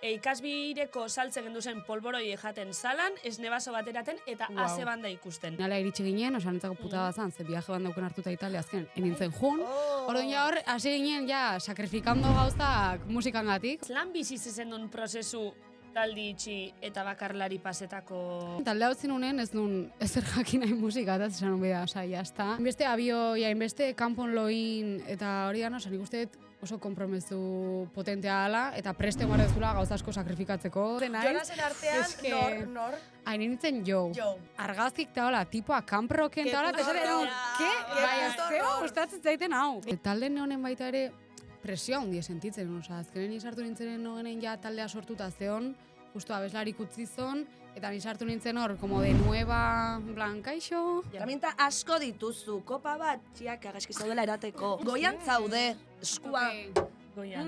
ikasbireko saltzen gendu zen polboroi jaten salan, esnebaso bateraten eta ase banda ikusten. Nala iritsi ginen, osan entzako puta bat zan, ze viaje bandauken hartuta Italia azken, enintzen jun. Orduan ja hor, hasi ginen ja sakrifikando gauzak musikangatik. Lan bizi zen prozesu taldi itxi eta bakarlari pasetako... Talde hau zinunen ez nun ezer jakin nahi musika, eta zesan bida, oza, jazta. Inbeste abioia, inbeste kanpon loin, eta hori gana, nik uste oso kompromezu potentea ala, eta preste gara ezula gauza asko sakrifikatzeko. Jonasen artean, nor? Hain nintzen Joe. Argaztik eta hola, tipoa kamproken eta hola, eta esan, ke? Bai, azteo gustatzen zaiten hau. Talde honen baita ere, presioa hundia sentitzen, azkenen sartu nintzen nogenen ja taldea sortuta zeon, justu abeslarik utzi zon, eta sartu nintzen hor, como de nueva, blankaixo. Herramienta asko dituzu, kopa bat, txiak agaski zaudela erateko. Goian zaude, eskua,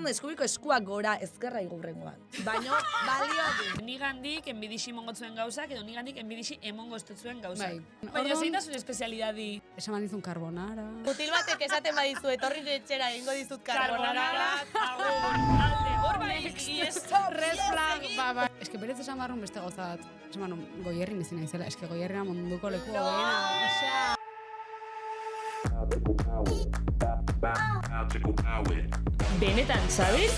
eskubiko eskua gora, ezkerra igurrengoan. Baina, balio du. Nigandik enbidixi mongotzuen gauzak, edo nigandik enbidixi emongo estotzuen gauzak. Bai. Baina zein da zure espezialidadi? Esan dizun carbonara. Mutil batek esaten badizu, etorri etxera egingo dizut carbonara. Alde, hor bai, Red flag, ba. Eske berez esan barrun beste gauza bat. Esan barrun, Goierrin bizi naizela, eske Goierrina munduko leku hogeena. Osea... Benetan, sabes?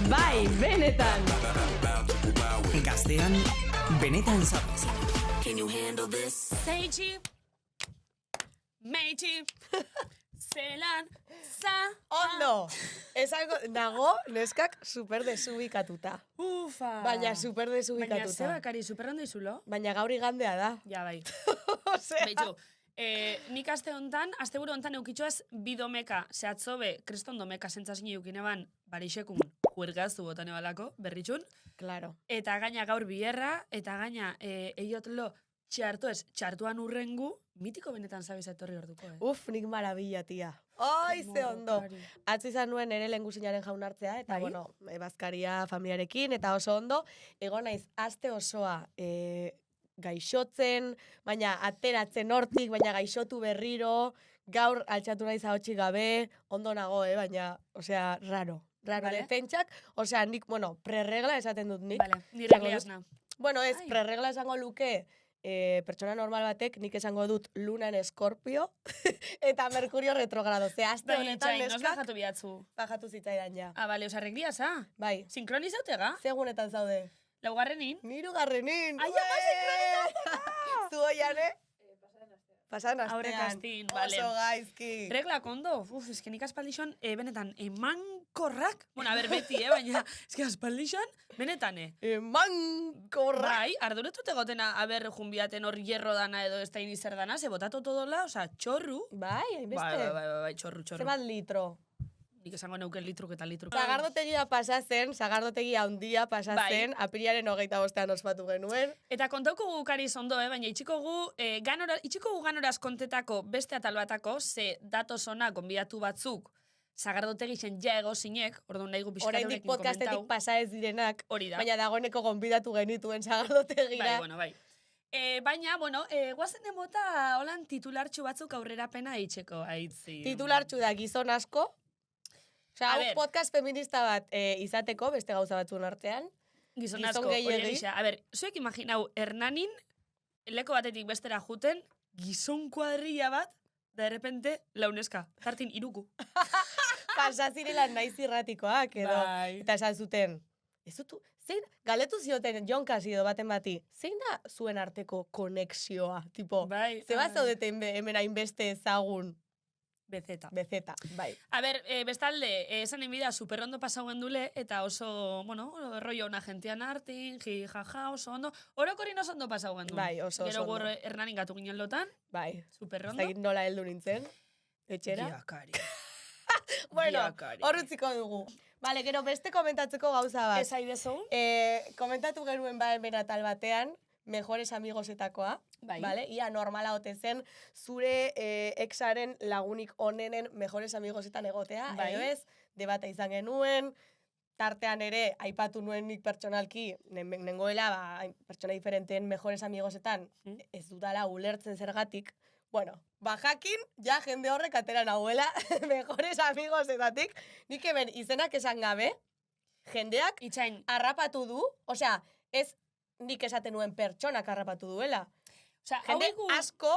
Bai, benetan! Gaztean, benetan sabes. Zeitxi, meitxi, zelan, za... Ondo! Esango, nago, neskak super desubikatuta. Ufa! Baina super Baina desubikatuta. ze bakari, superrondo izulo? Baina gaur igandea da. Ja, bai. Osea... Beitu, nik asteburu hontan eukitxoaz bidomeka, zehatzobe, kriston domeka sentzazin eukineban, barixekun huergazu botane balako, berritxun. Claro. Eta gaina gaur bierra, eta gaina eiotlo txartuan urrengu, mitiko benetan zabiz etorri orduko, Uf, nik marabila, tia. Oi, ze ondo. Atzo izan nuen ere lengusinaren jaunartzea, eta, Bai? bueno, bazkaria familiarekin, eta oso ondo, egon naiz aste osoa gaixotzen, baina ateratzen hortik, baina gaixotu berriro, gaur altxatu naiz ahotxik gabe, ondo nago, baina, osea, raro. Vale. Defentsak, osea, nik, bueno, prerregla esaten dut nik. Vale, nire liasna. Bueno, ez, Ai. prerregla esango luke, pertsona normal batek, nik esango dut Luna en Escorpio, eta Mercurio retrogrado. Ze, aste Bai, honetan itxain, nos neskak, bajatu bihatzu. bajatu zitzaidan ja. Ah, bale, osa regliasa. Bai, Sinkronizautega? segunetan zaude. Laugarrenin? Niru garrenin. Ai, ama, sinkronizatuta! Zu oian, Pasan astean. Aurrek astin, vale. Oso gaizki. Regla kondo, eske nik aspaldixon, benetan, emankorrak, bueno, a ber, beti, baina, eske aspaldixon, benetan, Mankorra. Bai, arduretut egotena, a ber, junbiaten hor hierro dana edo ez da inizer dana, ze botatu todola, oza, txorru. Bai, hainbeste. Bai, txorru. Zebat litro. Nik esango neuken litruk eta litruk. Sagardotegia pasazen, sagardotegia handia pasazen, Bai. apiriaren 25ean ospatu genuen. Eta kontauko gu kariz ondo, baina itxiko gu ganoraz kontetako beste atal batako, ze datos ona gonbidatu batzuk, sagardotegi zen ja ego zinek, orduan nahi gu pixkat Oraindik horrekin komentau. podcastetik pasa ez direnak, Hori da. baina dagoeneko gonbidatu genituen sagardotegira. Bai. Baina, bueno, guazen demota holan titulartxu batzuk aurrerapena itxeko, aitzi. Titulartxu da gizon asko. Osea, A hau ber. podcast feminista bat izateko, beste gauza batzuen artean. Gizon gizon asko, hori gehiegi. gisa. A ber, zuek imaginau, Hernanin, leko batetik bestera juten, gizon kuadrilla bat, da errepente, launeska, tartin iruku. Pasazirela naiz irratikoak, edo. Bai. Eta esan zuten, ez dutu, zein, galetu zioten Jonkaz edo baten bati, zein da zuen arteko konexioa, tipo, Bai. ze bat zaudete hemen hainbeste ezagun Bezeta. bezeta, bai. A ber, bestalde, esan enbida superondo pasau gendule, eta oso, bueno, rollo ona gentian hartin, jaja, oso ondo. Orokorin oso ondo pasau gendu. Bai, oso Gero ondo. gor Hernanin gatu ginen lotan, Bai. Ez superondo. dakit nola heldu nintzen, etxera. Biakari. Bueno, Biakari. hor utziko dugu. Vale, gero beste komentatzeko gauza bat. Ez aidezu? Komentatu genuen hemen atal batean, mejores amigosetakoa. Bai. Vale? Ia normala ote zen zure exaren lagunik onenen mejores amigosetan egotea. Bai. Edo ez, debata izan genuen, tartean ere, aipatu nuen nik pertsonalki, nengoela, pertsona diferenteen mejores amigosetan, ez dudala ulertzen zergatik. Bueno, jakin, ja jende horrek atera nahuela mejores amigosetatik. Nik hemen izenak esan gabe, jendeak Itxain, harrapatu du, osea, ez nik esaten nuen pertsonak harrapatu duela. osea, Jende asko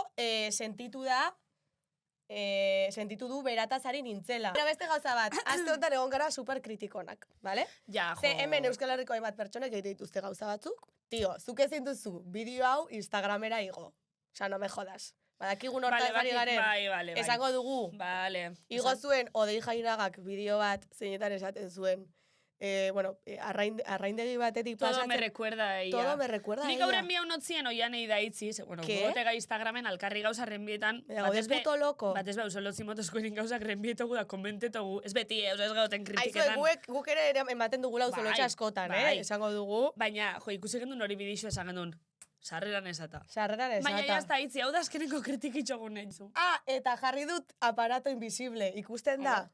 sentitu du beratazari nintzela. Pero beste gauza bat, aste honetan egon gara superkritikonak, ¿vale? ja, Ze hemen Euskal Herriko hainbat pertsonek egite dituzte gauza batzuk. Tio, zuk ezin duzu bideo hau Instagramera igo. Osea, no me jodas. Badakigun hortan ari garen, Bai. esango dugu, Vale. igo zuen Odei Jairagak bideo bat zeinetan esaten zuen. Arraindegi batetik Todo pasatzen. me recuerda a ella. Todo me recuerda a Nik ella. aurren bia unotzien oian egi da itzi, bueno, ¿Qué? gogotega Instagramen alkarri gauza renbietan. Gaude puto loko. Batez be, uso lotzimotozkoerin gauzak renbietogu da konmentetogu. Ez beti, oza ez gauten Aizu, kritiketan. guk ere ematen dugula uzolotxa askotan, esango dugu. Baina, jo, ikusi gendun hori bidixo esan gendun. Sarreran esata. Sarreran esata. Baina jazta itzi, hau da azkeneko kritikitxogun nahizu. Eta jarri dut aparato invisible, ikusten da?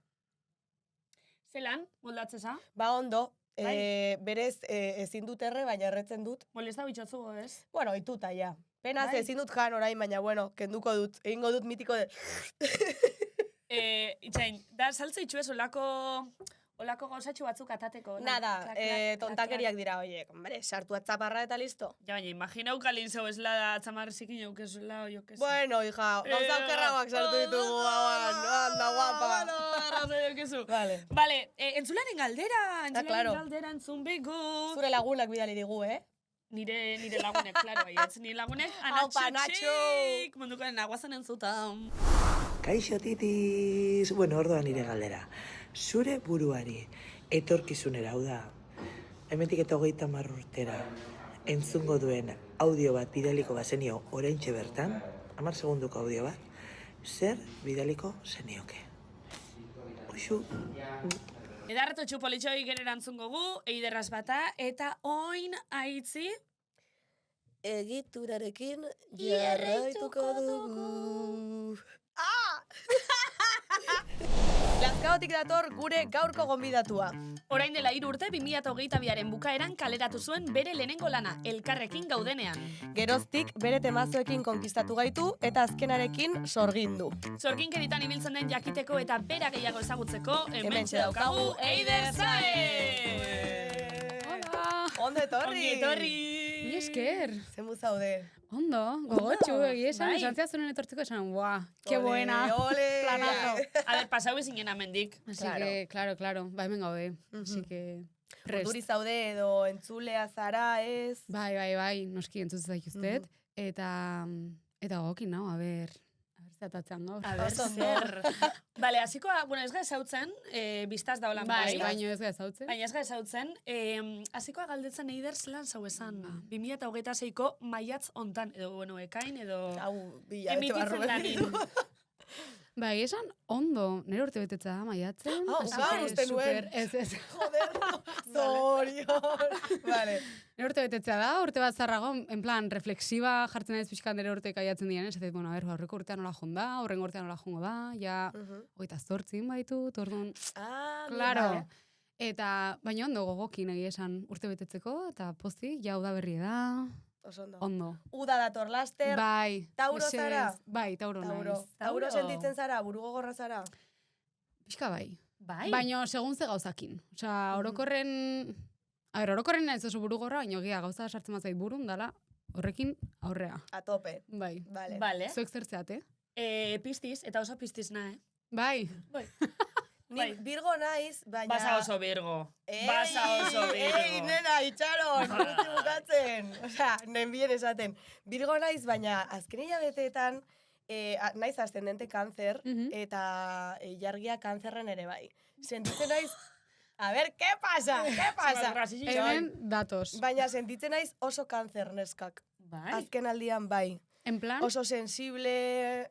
Zelan, moldatzeza? Ba ondo, berez ezin dut erre, baina erretzen dut. Molesta bitxotzugo, ez? Bueno, ituta, ja. Penaz ezin dut jan orain, baina bueno, kenduko dut. Egingo dut mitiko de... Itxain, da saltza itxu ez olako gauzatxu batzuk atateko. Nada, tontakeriak dira horiek. Hombre, sartu atzaparra eta listo. Ja, baina, imaginau kalin zeu esla da atzamarrizikin eukezula, jo que Bueno, hija, gauza okerragoak sartu ditugu hauan. Anda, guapa. Bueno, arrazoi eukezu. Vale. Vale, entzularen galdera, claro. galdera entzun begu. Zure lagunak bidali digu, Nire lagunek, klaro, baietz. Nire lagunek, anatxotxik, mundukoaren aguazan entzutan. Kaixo titis! Bueno, orduan nire galdera. Zure buruari etorkizunera, hau da, hemendik eta 30 urtera, entzungo duen audio bat bidaliko bazenio oraintxe bertan, 10 segunduko audio bat, zer bidaliko zenioke? Uxu! Edarreto txupolitxoi gererantzun gogu, eiderraz bata, eta oin aitzi... Egiturarekin jarraituko dugu. Lazkaotik dator gure gaurko gonbidatua. Orain dela 3 urte 2022aren bukaeran kaleratu zuen bere lehenengo lana, Elkarrekin gaudenean. Geroztik bere temazoekin konkistatu gaitu eta azkenarekin sorgindu. Sorginkeritan ibiltzen den jakiteko eta bera gehiago ezagutzeko, Hementxe daukagu Eider Saez! Hola! Ondo etorri! Ongi etorri! Mi esker. Zenbu zaude? Ondo, gogotxu, egia esan, bai. esan ziazunen etortzeko esan, buah, que Ole, buena. ole. Planazo. A ver, pasau ezinen amendik. Así Claro. que, claro, ba hemen gaude. Así que, prest. Urduri zaude edo entzulea zara ez? Bai, noski entzuz zaituztet. Eta gokin, nau, a ber, zatatzen gaur. A ver, zer. Vale, hasikoa, bueno, ez ga ezautzen, biztaz da holan Bai, baino ez gazautzen. Baina ez ga ezautzen, hasikoa galdetzen eider zelan zau esan. 2026ko maiatz ontan, edo, bueno, ekain, edo... Hau, bila, bete barru Emititzen lanin. Bai, esan ondo, nire urte betetza da, maiatzen. Ah, así gaur que uste nuen. super, Ez. Joder, zorion. Vale. Nire urte betetzea da, urte bat zarrago, en plan, reflexiba jartzen naiz pixkan nire urte kaiatzen dian, ez bueno, a ber, aurreko urtean nola jonda, horrengo urtean nola jongo da, ja, 28 baitu, orduan, claro. Vale. Eta, baina ondo gogokin egia esan urte betetzeko, eta pozik, ja uda berri da, Oso ondo. ondo. Uda dator laster. Bai. Tauro mesedez. zara? Bai, tauro naiz. Tauro sentitzen zara, buru gogorra zara? Pixka bai. Bai. Baina segun ze gauzakin. Osea, orokorren... A ber, orokorren ez oso burugorra, baina egia gauza sartzen mazait burun, dala, horrekin aurrea. A tope. Bai. Vale. Vale. Zuek zertzeat, Piztiz, eta oso piztiz na, Bai. Ni Virgo naiz, baina... Basa oso Virgo. Ei, Basa oso Virgo. Ei, nena, itxaron, guzti bukatzen. Osea, nen bien esaten. Virgo naiz, baina azken hilabeteetan, naiz ascendente kanzer, eta jargia kanzerren ere bai. Sentitzen naiz... A ver, ¿qué pasa? ¿Qué pasa? Hemen datos. Baina sentitzen naiz oso kanzer neskak. Bai. Azken aldian bai. En plan, Oso sensible,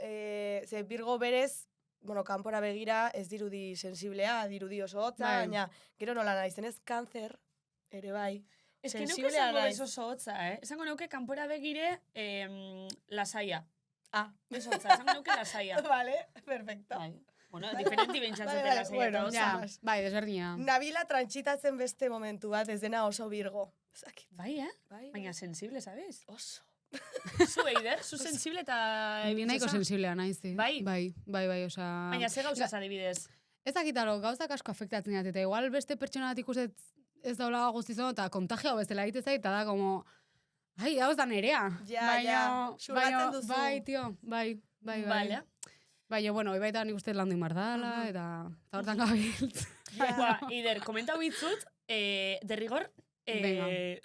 ze Virgo berez, bueno, kanpora begira ez dirudi sensiblea, dirudi oso hotza, Bai. baina gero nola naizenez kanzer, ere bai. Ez que neuke sensiblea esango naiz. bez oso hotza, Esango neuke kanpora begire lasaia. Ah, Ez hotza, esango neuke lasaia. vale, perfecto. Bai. Bueno, diferenti bentsatzete Vale, lasaia bueno, eta hotza. ja, Osas. bai, desberdina. Nabila trantsitatzen beste momentu bat, ez dena oso Virgo. Zakit, Bai, bai, Baina sensible, sabes? oso. Zu, Eider, zu sensible eta... Nahiko sensiblea naiz, Bai? Bai, osea... Baina ze gauzaz adibidez. Ez dakitaro, gauzak asko afektatzen dut, eta igual beste pertsona bat ikuset ez daula guztizan, eta kontagio bezala egite zait, eta da, como, ai, hau ez da nerea. Ja, xurgatzen duzu. Bai, tio, bai. Vale. Baina, bueno, baita nik uste landu imardala, eta hortan gabiltz. Ider, komentau bitzut, derrigor,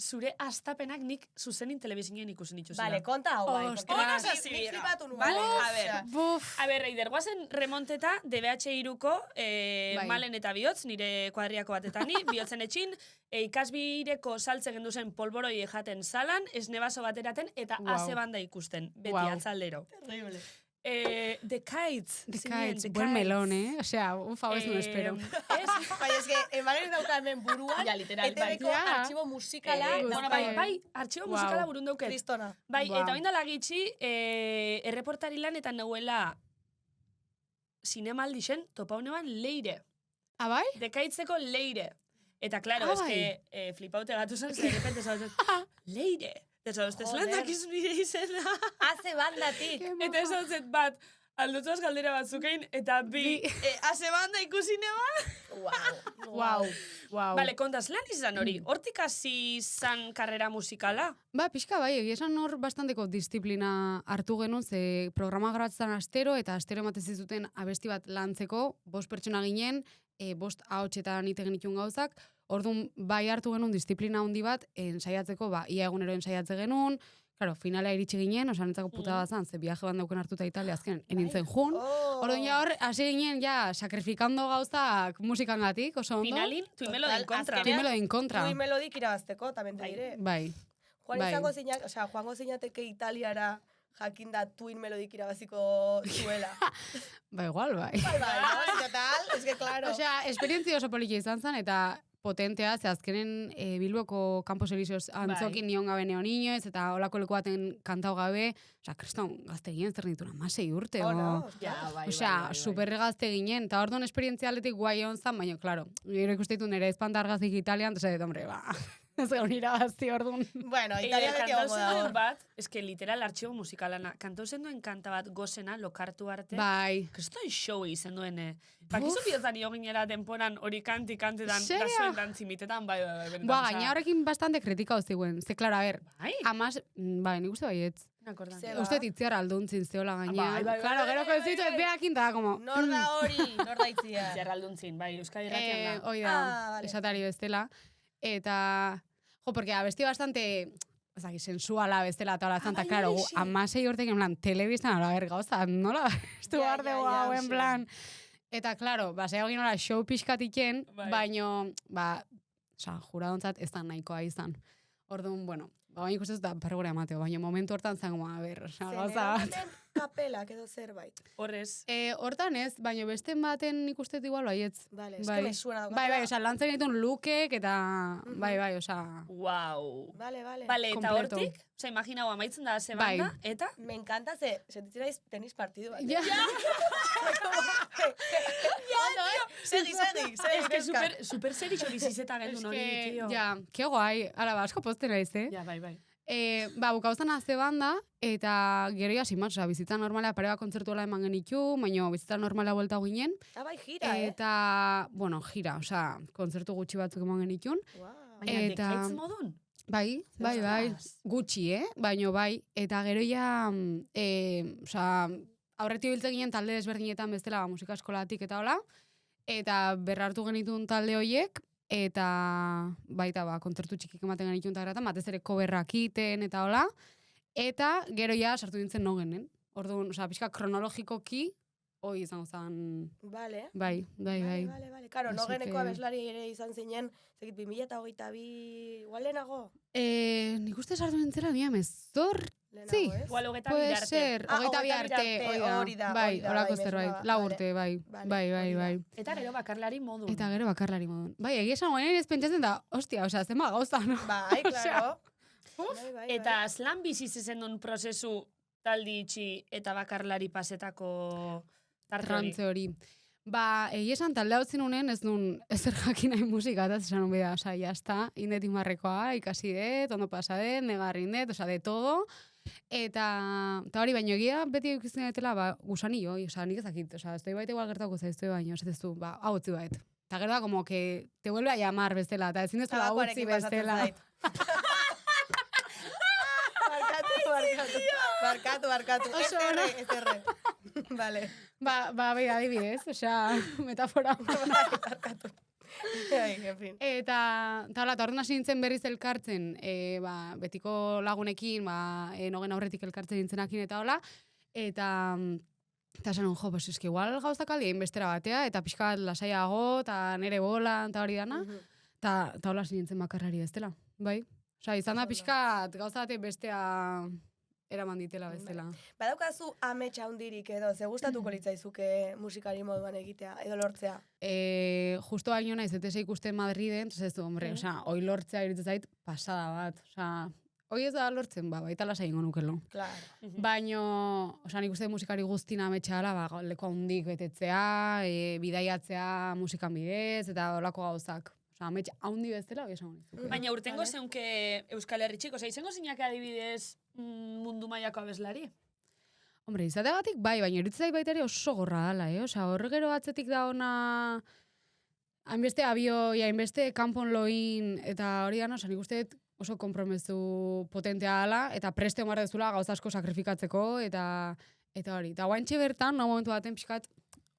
zure astapenak nik zuzenin telebizinen ikusen dituzela. Vale, konta hau bai. Ona zazibira. Nik flipatu nuen. Vale, a ver, Eider, guazen remonteta DBH-iruko Malen eta Bihotz, nire kuadriako batetani, Bihotzen etxin, ikasbireko saltzen gendu zen polboroi jaten salan, esnebaso bateraten, eta ase banda ikusten, beti atzaldero. Terrible. The Kites. The Kites, buen melón, Osea, ufa, ez no espero. Bai, eske, emanen dauka hemen buruan, ja, literal, ETV-ko artxibo musikala. Bai, artxibo musikala burun dauket. Kristona. Bai, eta oindala gitxi, erreportari lan eta neuela zinemaldi zen, topa honean leire. Bai? The Kiteseko leire. Eta, klaro, eske, flipaute gatu zen, de repente zaudzen, leire. Eta ez landak izun nire izena. Haze bandatik. Eta ez hautzet bat, aldotzuaz galdera batzukein, eta bi, haze banda ikusi neba. Wow. Bale, kontaz, lan izan hori, hortik hasi izan karrera musikala? Ba, pixka bai, esan hor bastanteko disiplina hartu genuen, ze programa grabatzen astero, eta astero ematen zizuten abesti bat lantzeko, 5 pertsona ginen, 5 ahotsetan itegen itun gauzak, orduan bai hartu genuen disiplina handi bat, ensaiatzeko, ia egunero ensaiatze genuen, claro, finala iritsi ginen, osan netzako puta bat zan, ze viaje bandauken hartuta Italia azken, enintzen jun. Orduan ja hor, hasi ginen, sakrifikando gauzak musikangatik, oso ondo. Finalin, Twin Melody en kontra. Twin Melody en kontra. Twin Melodik irabazteko, tamen te dire. Bai. Joango zinateke Italiara jakinda Twin Melodik irabaziko zuela. Ba, igual, bai. Bai, total, es que claro. Osea, esperientzia oso politia izan zen, eta potentea, ze azkenen Bilboko Campos Elíseos antzokin nion gabe neo niñoez, eta olako leku baten kantau gabe, osea, kriston, gazte ginen zer dituna, 6 urte, osea, super gazte ginen, eta orduan esperientzia aletik guai hon zan, baina, klaro, gero ikustetu nire espantar gaztik Italian, eta hombre, ez gaun irabazti orduan. Bueno, Italia beti hongo da hor. Bat, eske literal artxibo musikalana, kantau zen duen kanta bat gozena, lokartu arte. Bai. Kriston show izen duen, Bakizu biotan ioginera temporan hori kantetan, da zuen dantzimitetan, bai. Gaina horrekin bastante kritika hoziguen. Ze, klaro, a ber, amaz, bai, nik uste baietz. Uste itziar alduntzin zeola gaina. Claro, geroko ez ditu, beakin da, como... Nor da hori, nor da itziar. Itziar alduntzin, bai, Euskadi Irratian da. Hoi da, esatari bestela. Eta, porque abesti bastante, sensuala bestela, eta hola zanta, claro, 16 urtekin, en plan, telebiztan, a ver, gauza, nola, estu behar dugu hau, en plan... Eta, claro, zehau ginola show pixkatiken, baino, juradontzat ez da nahikoa izan. Orduan, bueno, baina ikustez da pergore amateo, baina momentu hortan zango, a ber, gauza bat. Kapelak edo zerbait. Horrez. Hortan ez, baina beste baten ikustet igual baietz. Vale, es que me suena. Bai, oza, lantzen ditun lukek, eta bai, oza... Wow. Vale. Vale, eta hortik, oza, imagina amaitzen da ze banda, eta... Me encanta sentitzen aiz tenis partidu bat. Ja. Segi. Es que super serixo bizizeta gendun hori, tio. Ja, que guai. Ala, asko posten naiz, Ja, bai. Bukauztan azte banda, eta gero ja, simaz, bizitza normala, pareba kontzertuela eman genitu, baina bizitza normala buelta ginen. Bai, gira, Eta, bueno, gira, osea, kontzertu gutxi batzuk eman genitun. Baina, dekaitz modun? Bai, gutxi, baina bai, eta gero ja, osea, aurreti biltzen ginen talde desberdinetan bestela musika eskolatik eta hola, eta berrartu genitun talde hoiek, eta baita kontzertu txikik ematen genitun eta batez ere coverrak iten eta hola, eta gero ja sartu dintzen nogenen. Orduan, osea, pixka kronologikoki, hoi izango zen... Vale. Bai. Karo, nogeneko abeslari ere izan zinen, zekit 2022, igual lehenago? Nik uste sartu nintzera bia mezor... Sí, puede ser, 22 arte, hori da, bai, horako zerbait, 4 urte, bai. Eta gero bakarlari modun. Bai, egia esan guainen ez pentsatzen da, ostia, osea, zema gauza, no? Bai, claro. Eta zlan biziz ezen duen prozesu taldi itxi eta bakarlari pasetako tarte hori. Egia esan talde hau zinunen ez duen ezer jakin nahi musika, eta zesan un bida, osea, jazta, indetik marrekoa, ikasi dut, ondo pasa dut, negarri indet, osea, de todo. Eta hori, baino egia beti eukizten detela, gusanillo, osea, nik ezakit, osea, ez doi baita igual gertauko zaiztu baino, ez du, hau utzi bait. eta gero da, como que te vuelve a llamar bestela, eta ezin dezu utzi bestela. Barkatu. Ezerre. Vale. Bai, adibidez, osea, metafora. Barkatu. En fin. Eta horren hasi nintzen berriz elkartzen, betiko lagunekin, nogen aurretik elkartzen nintzenakin eta hola, eta esan jo, pues eski igual gauzak aldien bestera batea, eta pixka bat lasaiago, eta nere bola, eta hori dana, eta hola hasi nintzen bakarrari bestela, bai? Osea, izan da pixka gauza batek bestea eraman ditela bestela. Badaukazu ametsa hundirik edo, ze gustatuko litzaizuke musikari moduan egitea, edo lortzea? Justo baino naiz, ETS ikusten Madriden, entonces du, hombre, hoi lortzea iruditzen zait pasada bat, hoi ez da lortzen, baita lasai ingo nukelo. Claro. Baino, nik uste musikari guztina ametsa dela, leku handik betetzea, bidaiatzea musikan bidez, eta olako gauzak. Amets haundi bezala, hori esan hori. Baina urtengo zeunke Euskal Herri txiko, izango zinake adibidez mundu mailako abeslari? Hombre, izategatik bai, baina iruditzai baita ere oso gorra dala, horre gero atzetik da ona hainbeste abioi, hainbeste kanpon loin, eta hori gano, nik uste oso kompromezu potentea dala, eta preste omar dezula gauza asko sakrifikatzeko, eta hori. Eta guaintxe bertan, momentu baten pixkat,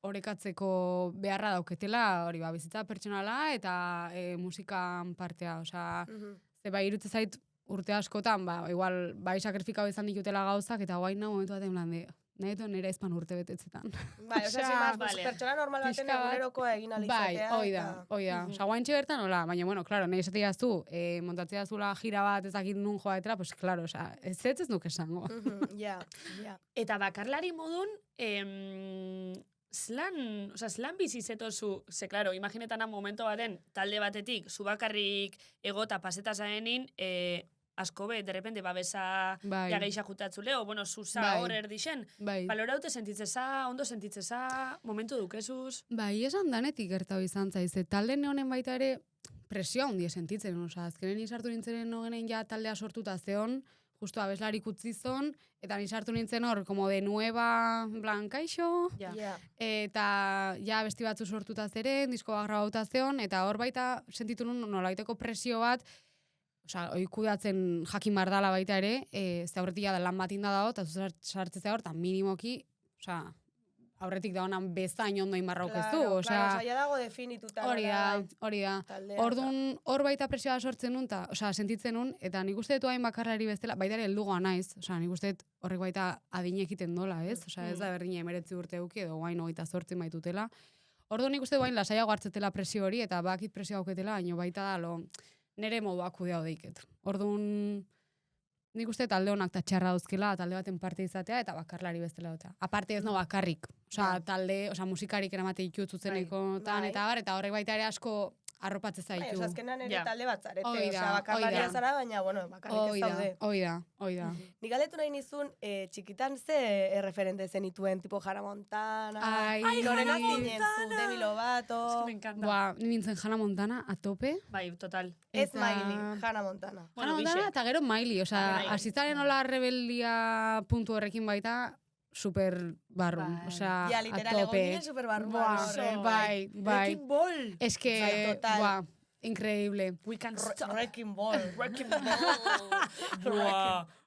orekatzeko beharra dauketela, hori bizitza pertsonala eta musikan partea, ze bai irutze zait urte askotan, igual, bai sakrifikau izan ditutela gauzak, eta guain momentu baten lan nahi dut nire ezpan urte betetzetan. Bai, pertsona normal baten egunerokoa egin alizatea. Bai, hoi da. Guain bertan, hola, baina, bueno, claro, nahi esatea zu, montatzea zula gira bat ezakit nun joa etera, pues, claro, ez nuke esango. Ja. Eta bakarlari modun, Zlan bizizetozu, ze, klaro, imaginetana momento baten, talde batetik, zu bakarrik egota paseta zaenin, asko be, derrepende, babesa jageixa jutatzule, o, bueno, zuza hor erdixen. Baloraute sentitzeza, ondo sentitzeza, momentu dukezuz. Bai, esan danetik gertau izan zaize, talde honen baita ere presioa hundie sentitzen, azkenen izartu nintzen nogenen ja taldea sortuta zeon, justo abeslarik utzizon, eta nisartu nintzen hor, como de nueva blancaixo, eta ja besti batzu sortuta zeren, disko grabauta zeon, eta hor baita sentitu nun nolaiteko presio bat, hoi kudatzen jakin bardala baita ere, ze aurretik da lan bat inda dago, eta sartzea hor, eta minimoki, aurretik da honan bezain ondo inbarrauk ez du. Claro, ya dago definituta. Hori da. Orduan, hor baita presioa sortzen nun, sentitzen nun, eta nik uste dut hain bakarlari bestela, baita ere heldugoa naiz, nik uste dut horrek baita adine ekiten dola, ez? Ez da berdina 19 urte euki, edo guain 28 baitutela. Orduan nik uste dut hain lasaiago hartzetela presio hori, eta bakit presio auketela, baina baita da, nire moduak kudeau deiket. Orduan, nik uste talde honak eta txarra dauzkela, talde baten parte izatea, eta bakarlari bestela dute. Aparte ez no bakarrik. Talde, musikarik eramate ditut zuzeneko eta horrek baita ere asko arropatzez zaitu. Azkenan ere talde bat zarete. Bakarlaria zara, baina, bueno, bakarrik ez daude. Hoi da. Nik galetu nahi nizun, txikitan ze referente zenituen, tipo Hannah Montana. Lorena zinen zu, Demi Lovato. Es que me encanta. Nintzen Hannah Montana a tope. Bai, total. Ez Miley, Hannah Montana. Hannah Montana eta gero Miley, asitzaren hola rebeldia puntu horrekin baita, super barrun, ja, literal, egon ginen super barrun. Bai. Wrecking Ball. Es que, increíble. We can stop. Wrecking Ball.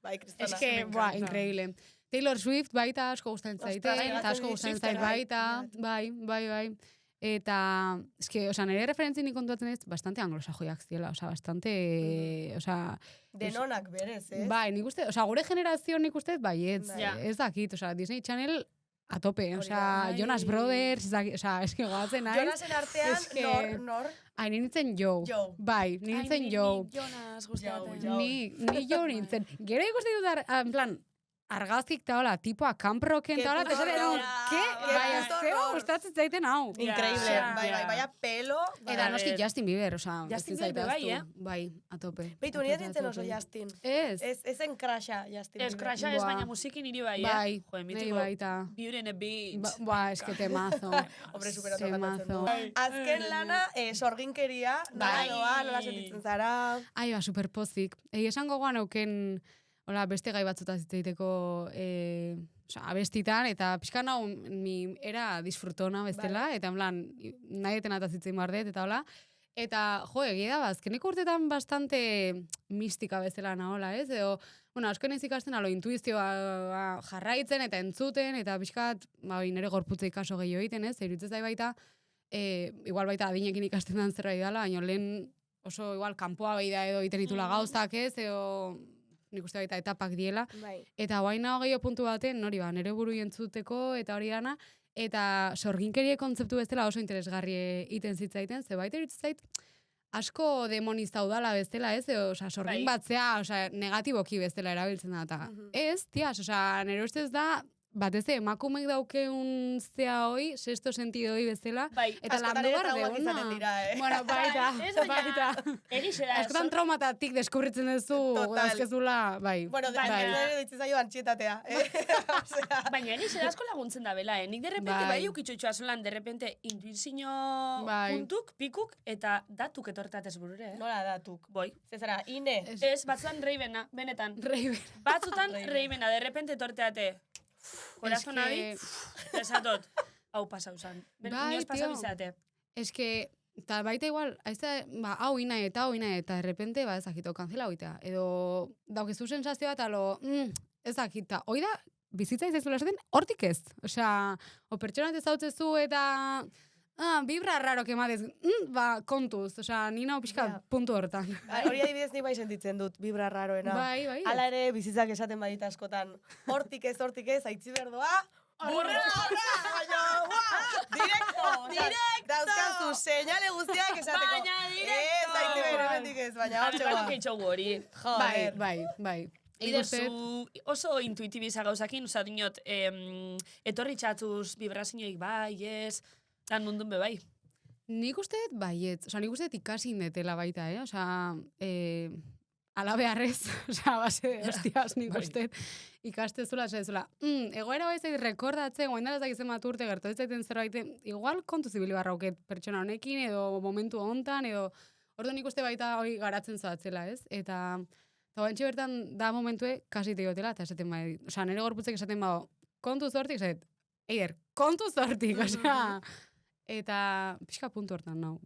Bai, es que, increíble. Taylor Swift baita asko gustatzen zaite, eta asko gustatzen zait baita, bai. Eta, eske, nire referentzien kontuatzen ez, bastante anglosajoiak ziela, bastante, denonak berez, ez? Bai, nik uste, gure generazio nik uste, bai, ez dakit, Disney Channel a tope, Jonas Brothers, eske goatzen nahi. Jonasen artean, nor? Nintzen Joe. Bai, nintzen Joe. Ni Jonas gustatzen. Ni Joe nintzen. Gero ikusten dut, en plan, argazkik eta hola, tipoa kamproken eta hola, tesaren, ke? Bai, zeo gustatzen zaiten hau. Increíble, bai, pelo. Eta noski Justin Bieber, Justin Bieber, bai, Bai, a tope. Beitu, nire nintzen oso Justin. Ez en crasha, Justin Bieber. Ez crasha, ez baina musikin niri bai, Bai, niri baita. Beauty and a Beat. Es que temazo. Hombre, super ondo kantatzen du. Azken lana, sorginkeria, nola sentitzen zara. Super pozik. Esango goan euken, hola, beste gai batzutaz egiteko abestitan, eta pixkan hau era disfrutona bestela, eta en plan, nahi deten atazitzen bardet, eta hola. Eta, egia da, azkeneko urtetan bastante mistika bezala nahola, ez? Edo, asko nahiz ikasten, intuizioa jarraitzen eta entzuten, eta pixkat, nire gorputza ikaso gehiago egiten, ez? Iruditzen zai baita, igual baita adinekin ikasten dan zerbait dela, baina lehen oso igual kanpoa behi da edo egiten ditula gauzak, ez? Edo, nik uste baita etapak diela. Eta guain nago gehiago puntu baten, nire buru entzuteko, eta hori dana, eta sorginkerie kontzeptu bezala oso interesgarri egiten zitzaiten, ze baita iruditzen zait, asko demonizau dala bezala, ez? Sorgin batzea, negatiboki bezala erabiltzen da, eta ez, tias, nire ustez da, batez emakumek daukeun zea hoi, sexto sentido hoi bezala, eta landu behar deuna. Bueno, baita. Egixe da. Askotan traumatatik deskubritzen duzu, azkezula, bai. Bueno, baina ditzen zaio antxietatea. Baina egixe da asko laguntzen da bela, nik derrepente bai ukitxotxoa zolan, derrepente intuizio puntuk, pikuk, eta datuk etortatez burure. Nola datuk? Boi. Zezara, ine? Ez, batzutan reibena, benetan. Batzutan reibena, derrepente etorteate. Corazón abi, esatot, hau pasau zan. Nioz pasau izate. Ez que, eta baita igual, hau ina eta, de repente, ezakito, kanzela hoita. Edo, daukezu sensazioa eta ezakita. Hoi da, bizitza izaizula esaten, hortik ez. Osea, o pertsonat ezautzezu eta... vibra raro kematez, kontuz, nina pixka puntu hortan. Hori adibidez nik bai sentitzen dut, vibra raroena. Bai. Hala ere, bizitzak esaten badita askotan, hortik ez, aitzi berdoa, burra, direkto! Dauzkazu, seinale guztiak esateko. Baina, direkto! Ez, aitzi beremendik ez, baina hortxegoa. Bai. Iderzu, oso intuitibiza gauzakin, dinot, etorri txatuz vibrazioik bai, ez... Lan mundun be bai. Nik usteet baiet. Nik usteet ikasi indetela baita, ala beharrez. Base, hostias, nik usteet ikastezula, egoera bai zait rekordatzen, guain dara zakizen bat urte gertu, ez zaiten zerbait, igual kontu zibili barrauket pertsona honekin, edo momentu hontan, edo ordu nik uste baita hori garatzen zoatzela, ez? Eta bantxe bertan da momentue kasi teotela, eta esaten bai, nire gorputzek esaten bai, kontu zortik, eider, kontu zortik, eta pixka puntu hortan nau.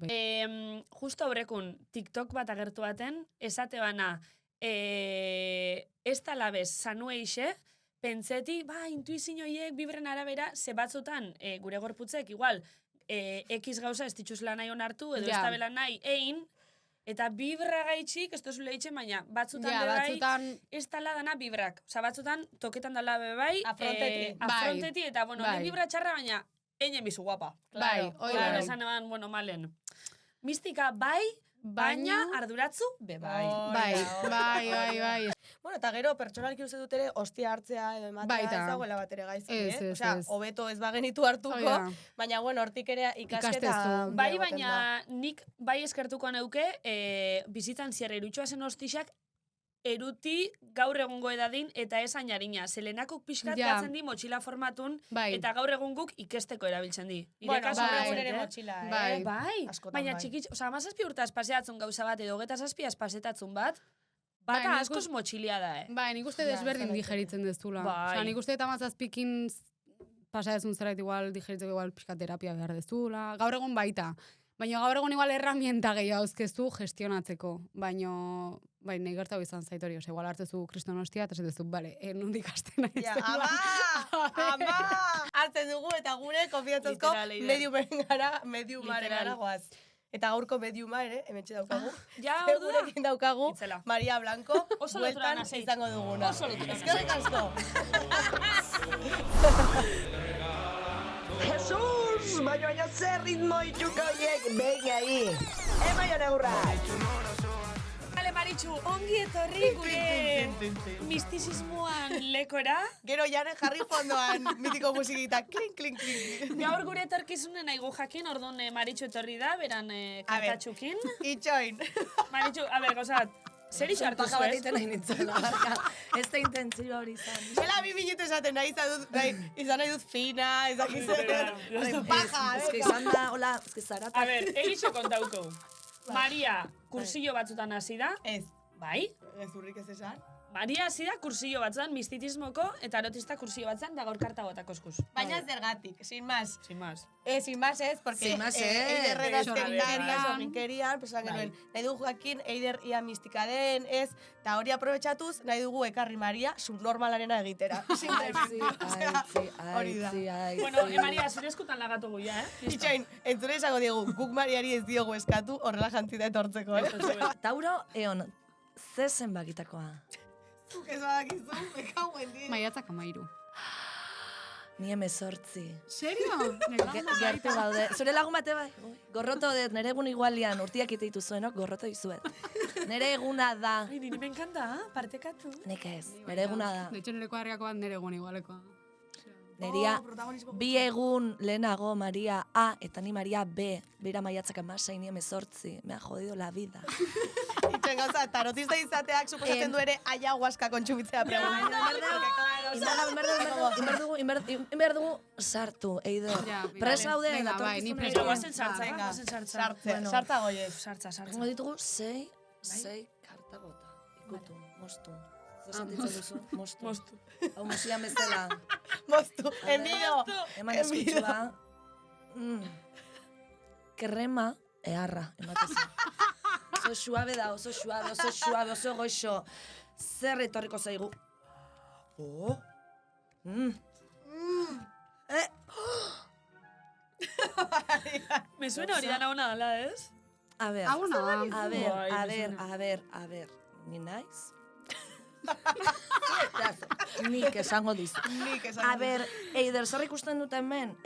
Justo horrekun, TikTok bat agertu baten, esate bana, ez talabez, zanu eixe, pentseti, intuizioiek bibren arabera, ze batzutan, gure gorputzek, igual, X gauza ez dituzela nahi onartu, edo ez tabela nahi egin, eta bibra gaitxik, ez tozule eitzen, baina batzutan bebai, ez tala dana bibrak. Osa, batzutan toketan dala bebai, afronteti, eta, ni bibra txarra, baina, einen bizu guapa. Bai, esan eban, malen. Mistika bai, baina arduratzu bebai. Bai. Bueno, eta gero, pertsonalki uste dut ere, ostia hartzea edo ematea ez dagoela bat ere gaizki, Osea, hobeto ez bagenitu hartuko, baina, hortik ere ikasketa... Bai, baina nik bai eskertuko neuke, bizitzan zierra irutxoa zen ostixak, eruti gaur egungo edadin eta ez ainarina. Zelenakuk pixkat gatzen di motxila formatun, eta gaur egun guk ikesteko erabiltzen di. Bueno, ere motxila, Bai, baina txikitz, amazazpi urtaz paseatzun gauza bat, edo getazazpiaz pasetatzun bat, bata askoz motxilia da, Bai, nik uste desberdin digeritzen deztula. Nik uste eta amazazpikin paseatzun zerait igual digeritzeko igual pixkat terapia behar dezula. Gaur egun baita. Baina gaur egun igual herramienta gehiago auzkezu gestionatzeko. Baina, nahi gertau izan zaitori, igual hartzezu kriston hostia, eta zetezu, nondik hasten nahi zela. Ama! Hartzen dugu eta gure konfiantzazko mediumaren gara goaz. Eta gaurko mediuma ere, hementxe daukagu. Ja, gurekin daukagu, Maria Blanco, bueltan izango duguna. Eskerrik asko. Jesus, baina zer ritmo itxuka horiek, behin ahi. Ema jo neurra. Bale, Maritxu, ongi etorri gure mistisismoan lekora. Gero jane jarri fondoan mitiko musikita, klink, klink, klink. Gaur gure etorkizunen nahi jakin, orduan Maritxu etorri da, beran kartatxukin. Itxoin. Maritxu, gozat, zer iso hartu zu, ez? Nahi nintzen, ez da intentzio hori izan. Zela 2 minutu esaten izan nahi dut fina, izan paja. Ez que izan da, hola, ez que zarata. Egixo kontauko. Maria, kursillo batzutan hasi da. Ez. Bai? Ez urrik ez esan. Maria hasi da kursillo batzan, mistitismoko eta erotista kursillo batzan, da gaur karta botako eskuz. Baina zergatik, sin más. Sin más. Sin más ez, porque Sin más ez. Eiderren Sorginkerian. sorginkerian, pues genuen, nahi dugu jakin Eider ia mistika den, ez, eta hori aprobetxatuz, nahi dugu ekarri Maria subnormalarena egitera. Hori da. Bueno, Maria, zure eskutan lagatu guia, Itxoin, entzure esango diegu, guk Mariari ez diogu eskatu horrela jantzita etortzeko, Tauro, eon, ze zenbakitakoa? Zuk ez badakizu, ekauen dira. Maiatzak 13. Ni 18. Serio? Gertu gaude. Zure lagun bate bai? Gorroto dut, nire egun igualian, urtiak ite dituzuenok, gorroto dizuet. Nire eguna da. Ai, nire me encanta, partekatu. Nik ez, nire eguna da. De hecho, nire kuadriako bat nire egun igualekoa. Neria, bi egun lehenago Maria A eta ni Maria B. Bera maiatzak 16, ni 18. Me ha jodido la vida. Itxoin gauza, tarotista izateak suposatzen du ere ayahuasca kontsumitzea pregunta. Inber dugu sartu, Eider. Presa haude, Presa guazen sartza. Sartza goiez. Sartza. Tengo ditugu 6 karta bota. Ikutu, mostu. Zer sentitzen duzu? Mostu. Hau musian bezala. Mostu, enbido. Eman eskutsua. Krema eharra, ematezu. Oso suabe da, oso suabe, oso goixo. Zer etorriko zaigu? Me suena hori dana ona dala, ez? A ver, ni naiz? Nik esango dizu. A ver, Eider, zer ikusten dut hemen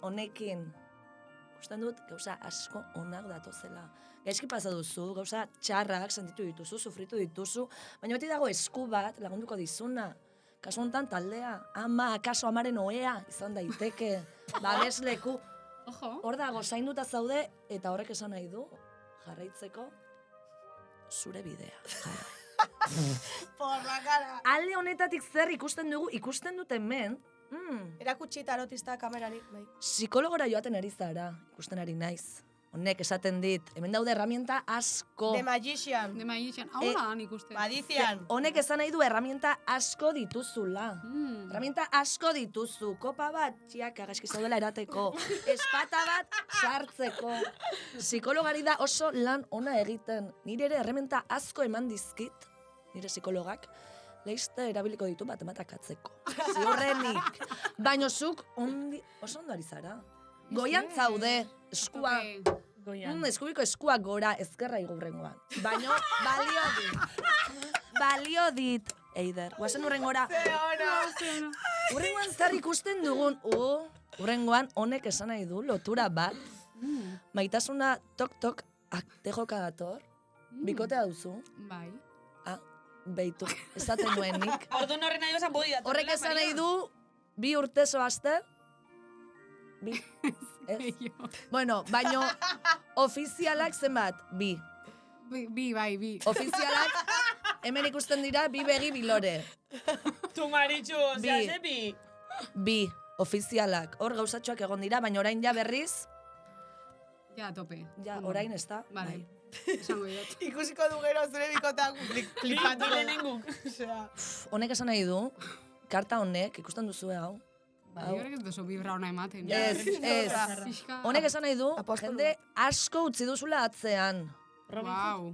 honekin. Ikusten dut gauza asko onak datozela. Gaizki pasa duzu, gauza txarrak sentitu dituzu, sufritu dituzu, baina beti dago esku bat lagunduko dizuna. Kasu honetan taldea, akaso amaren ohea izan daiteke, babesleku. Hor dago, zainduta zaude, eta horrek esan nahi du, jarraitzeko zure bidea. Por la cara. Alde honetatik zer ikusten dut hemen, Erakutsi tarotista kamerari, bai. psikologora joaten ari zara, ikusten ari naiz. Honek esaten dit, hemen daude herramienta asko. The Magician. Hau da, nik uste. Badizian. Honek esan nahi du herramienta asko dituzula. Herramienta asko dituzu. Kopa bat, txiak agaski zaudela erateko. Espata bat, sartzeko. Psikologari da oso lan ona egiten. Nire ere herramienta asko eman dizkit, nire psikologak. Leizte erabiliko ditu matematakatzeko. Ziurrenik. Baina zuk oso ondo ari zara. Goian zaude, eskua. Eskubiko eskua gora, ezkerra igurrengoan. Baina balio dit. Eider, guazen urrengora. Urrengoan zer ikusten dugun. Urrengoan honek esan nahi du, lotura bat. Maitasuna tok-tok akte joka dator. Bikotea duzu. Bai. Beitu, esaten nuenik. Orduan horren nahi gozan bodi dator. Horrek esan nahi du, 2 urte zoazte. Bueno, baino, ofizialak zenbat? 2. Bi. Ofizialak, hemen ikusten dira, 2 begi bilore. Tu maritxu, ozea, ze bi? 2, ofizialak. Hor gauzatxoak egon dira, baina orain ja berriz. Ja, tope. Ja, orain ez da. Vale. Esango dut. Ikusiko du gero zure bikotak flipatu lehenenguk. Honek esan nahi du, karta honek, ikusten duzu hau. Bai, horrek ez duzu bibra ona ematen. Ez. Honek esan nahi du, jende asko utzi duzula atzean. Wow.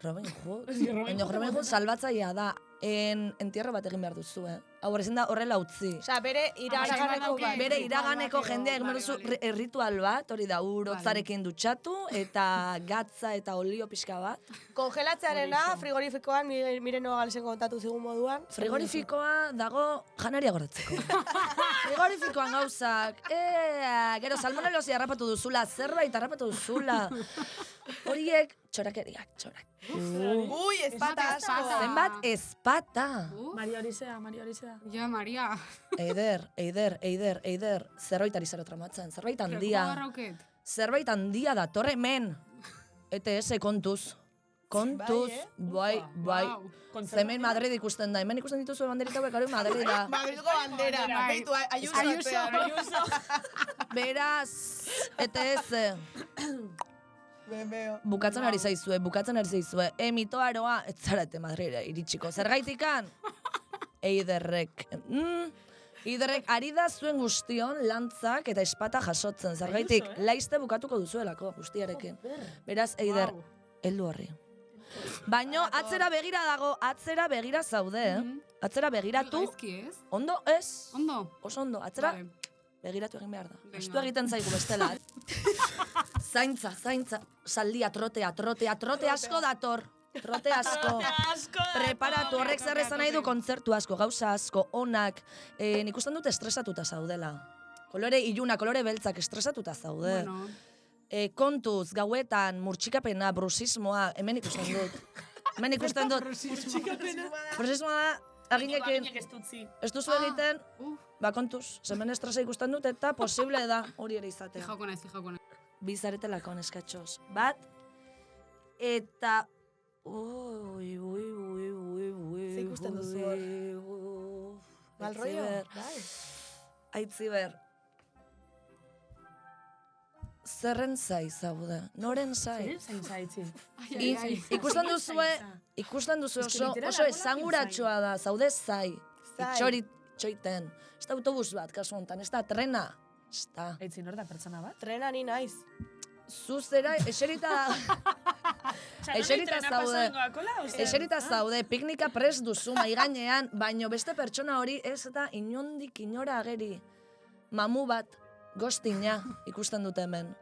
Robin Hood. Baina Robin Hood salbatzailea da. Entierro bat egin behar duzu, Hau ezin da horrela utzi. Osea, bere iraganeko bat. Bere iraganeko jendea egin behar duzu ritual bat, hori da, urotzarekin dutxatu, eta gatza eta olio pixka bat. Kongelatzearena, frigorifikoan, Mireno Galesen kontatu zigun moduan. Frigorifikoa dago janaria gordetzeko. Frigorifikoan gauzak, gero salmonelosi harrapatu duzula, zerbait harrapatu duzula. Horiek, txorakeriak. Ui, espata asko. Zenbat espata. Maria hori zea. Ja, Maria. Eider, zerbait ari zero tramatzen, zerbait handia. Rauket. Zerbait handia da, torre men. ETS kontuz. Bai. Zemen Madrid ikusten da, hemen ikusten dituzu banderita hauek hori Madrid da. Madridgo bandera, beitu, Ayuso. Beraz, ETS. Bukatzen ari zaizue. Mitoaroa, ez zarete Madrira iritsiko. Zergaitikan? Eiderrek. Eiderrek ari da zuen guztion lantzak eta espata jasotzen. Zergaitik, laizte bukatuko duzuelako guztiarekin. Beraz, Eider, heldu horri. Baino, atzera begira dago, atzera begira zaude, Atzera begiratu. Ondo, ez? Ondo. Oso ondo, atzera begiratu egin behar da. Estu egiten zaigu bestela. Zaintza. Saldia, trotea asko dator. Trote asko. Preparatu, horrek zer esan nahi du kontzertu asko, gauza asko, onak. Nik usten dut estresatuta zaudela. Kolore iluna, kolore beltzak estresatuta zaude. Bueno. Kontuz, gauetan, murtxikapena, brusismoa, hemen ikusten dut. Brusismoa da, aginekin ez duzu egiten, kontuz, hemen estresa ikusten dut eta posible da hori ere izatea. Fijauko naiz. Bizaretelako neskatxoz. Bat, eta... Zer ikusten duzu hor? Malroio? Aitziber. Zerren zai zaude? Noren zai? Zein zaitzi. Ikusten duzue oso esanguratxoa da, zaude zai. Itxoiten. Ez da autobus bat, kasu honetan, ez da trena. Ez da. Aitzin hor da pertsona bat? Trena ni naiz. Zuzera, eserita zaude, piknika prest duzu maigainean, baino beste pertsona hori ez eta inondik inora ageri. Mamu bat, gostina ikusten dute hemen.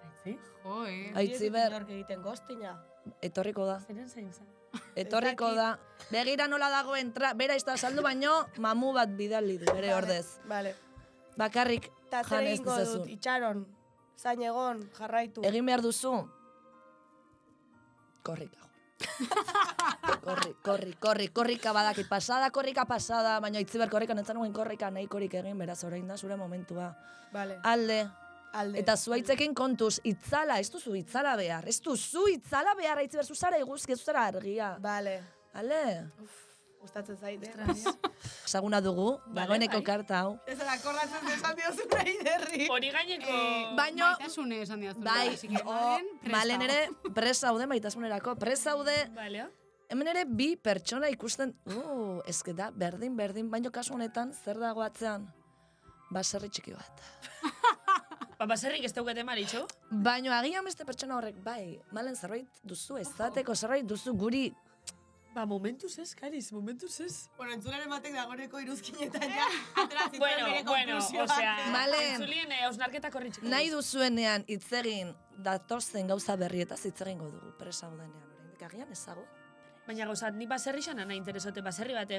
Aitziber. Egiten gostina. Etorriko da. Zeren zein zen? Etorriko da. Begira nola dagoen, bera izta saldu, baino mamu bat bidali du, bere ordez. Vale. Bakarrik jan ez dut, dizazun. itxaron, zain egon, jarraitu. Egin behar duzu, korrika. Korrika badakit korrika pasada, baina Aitziber korrika netzen nuen korrika nahikorik egin, beraz orain da zure momentua. Vale. Alde. Eta zuaitzekin kontuz, itzala, ez duzu itzala behar, Aitziber, zuzara iguzki, zuzara argia. Vale. Ale? Gustatzen zaite. Esaguna dugu, dagoeneko karta hau. Ez da, akordatzen esan diozu nahi derri. Hori gaineko... Baino... Maitasune esan diazun. Malen ere, pres zaude, maitasunerako, pres zaude. Hemen ere bi pertsona ikusten... Ez da, berdin, baino kasu honetan, zer dago atzean? Baserri txiki bat. Baserrik ez daukete maritxo? Baino agian beste pertsona horrek, bai, Malen zerbait duzu, ezateko zerbait duzu guri... Momentuz ez, Kariz, momentuz ez. Bueno, entzularen batek dagoeneko iruzkinetan ja, aterazitzen bere Bueno, osea, Malen, entzulien hausnarketa korritxiko. nahi duzuenean hitzegin datozen gauza berrietaz hitzegingo dugu presa udenean. Oraindik agian ezago. Baina gauzat, ni baserri xana nahi interesote baserri bat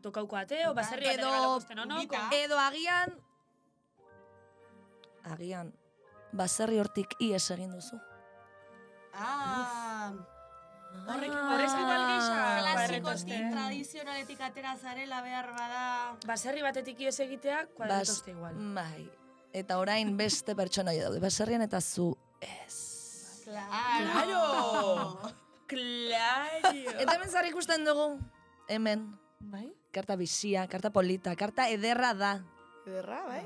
tokauko ate, o baserri bat egalakusten honoko. Edo agian, baserri hortik ies egin duzu. Horrez igual gisa. Klasikotik, tradizionaletik atera zarela behar bada. Baserri batetik ies egitea, kuadratoste igual. Bai, eta orain beste pertsonaia daude, baserrian eta zu ez. Claro! Eta hemen zar ikusten dugu, hemen. Bai? Karta bizia, karta polita, karta ederra da. Ederra, bai?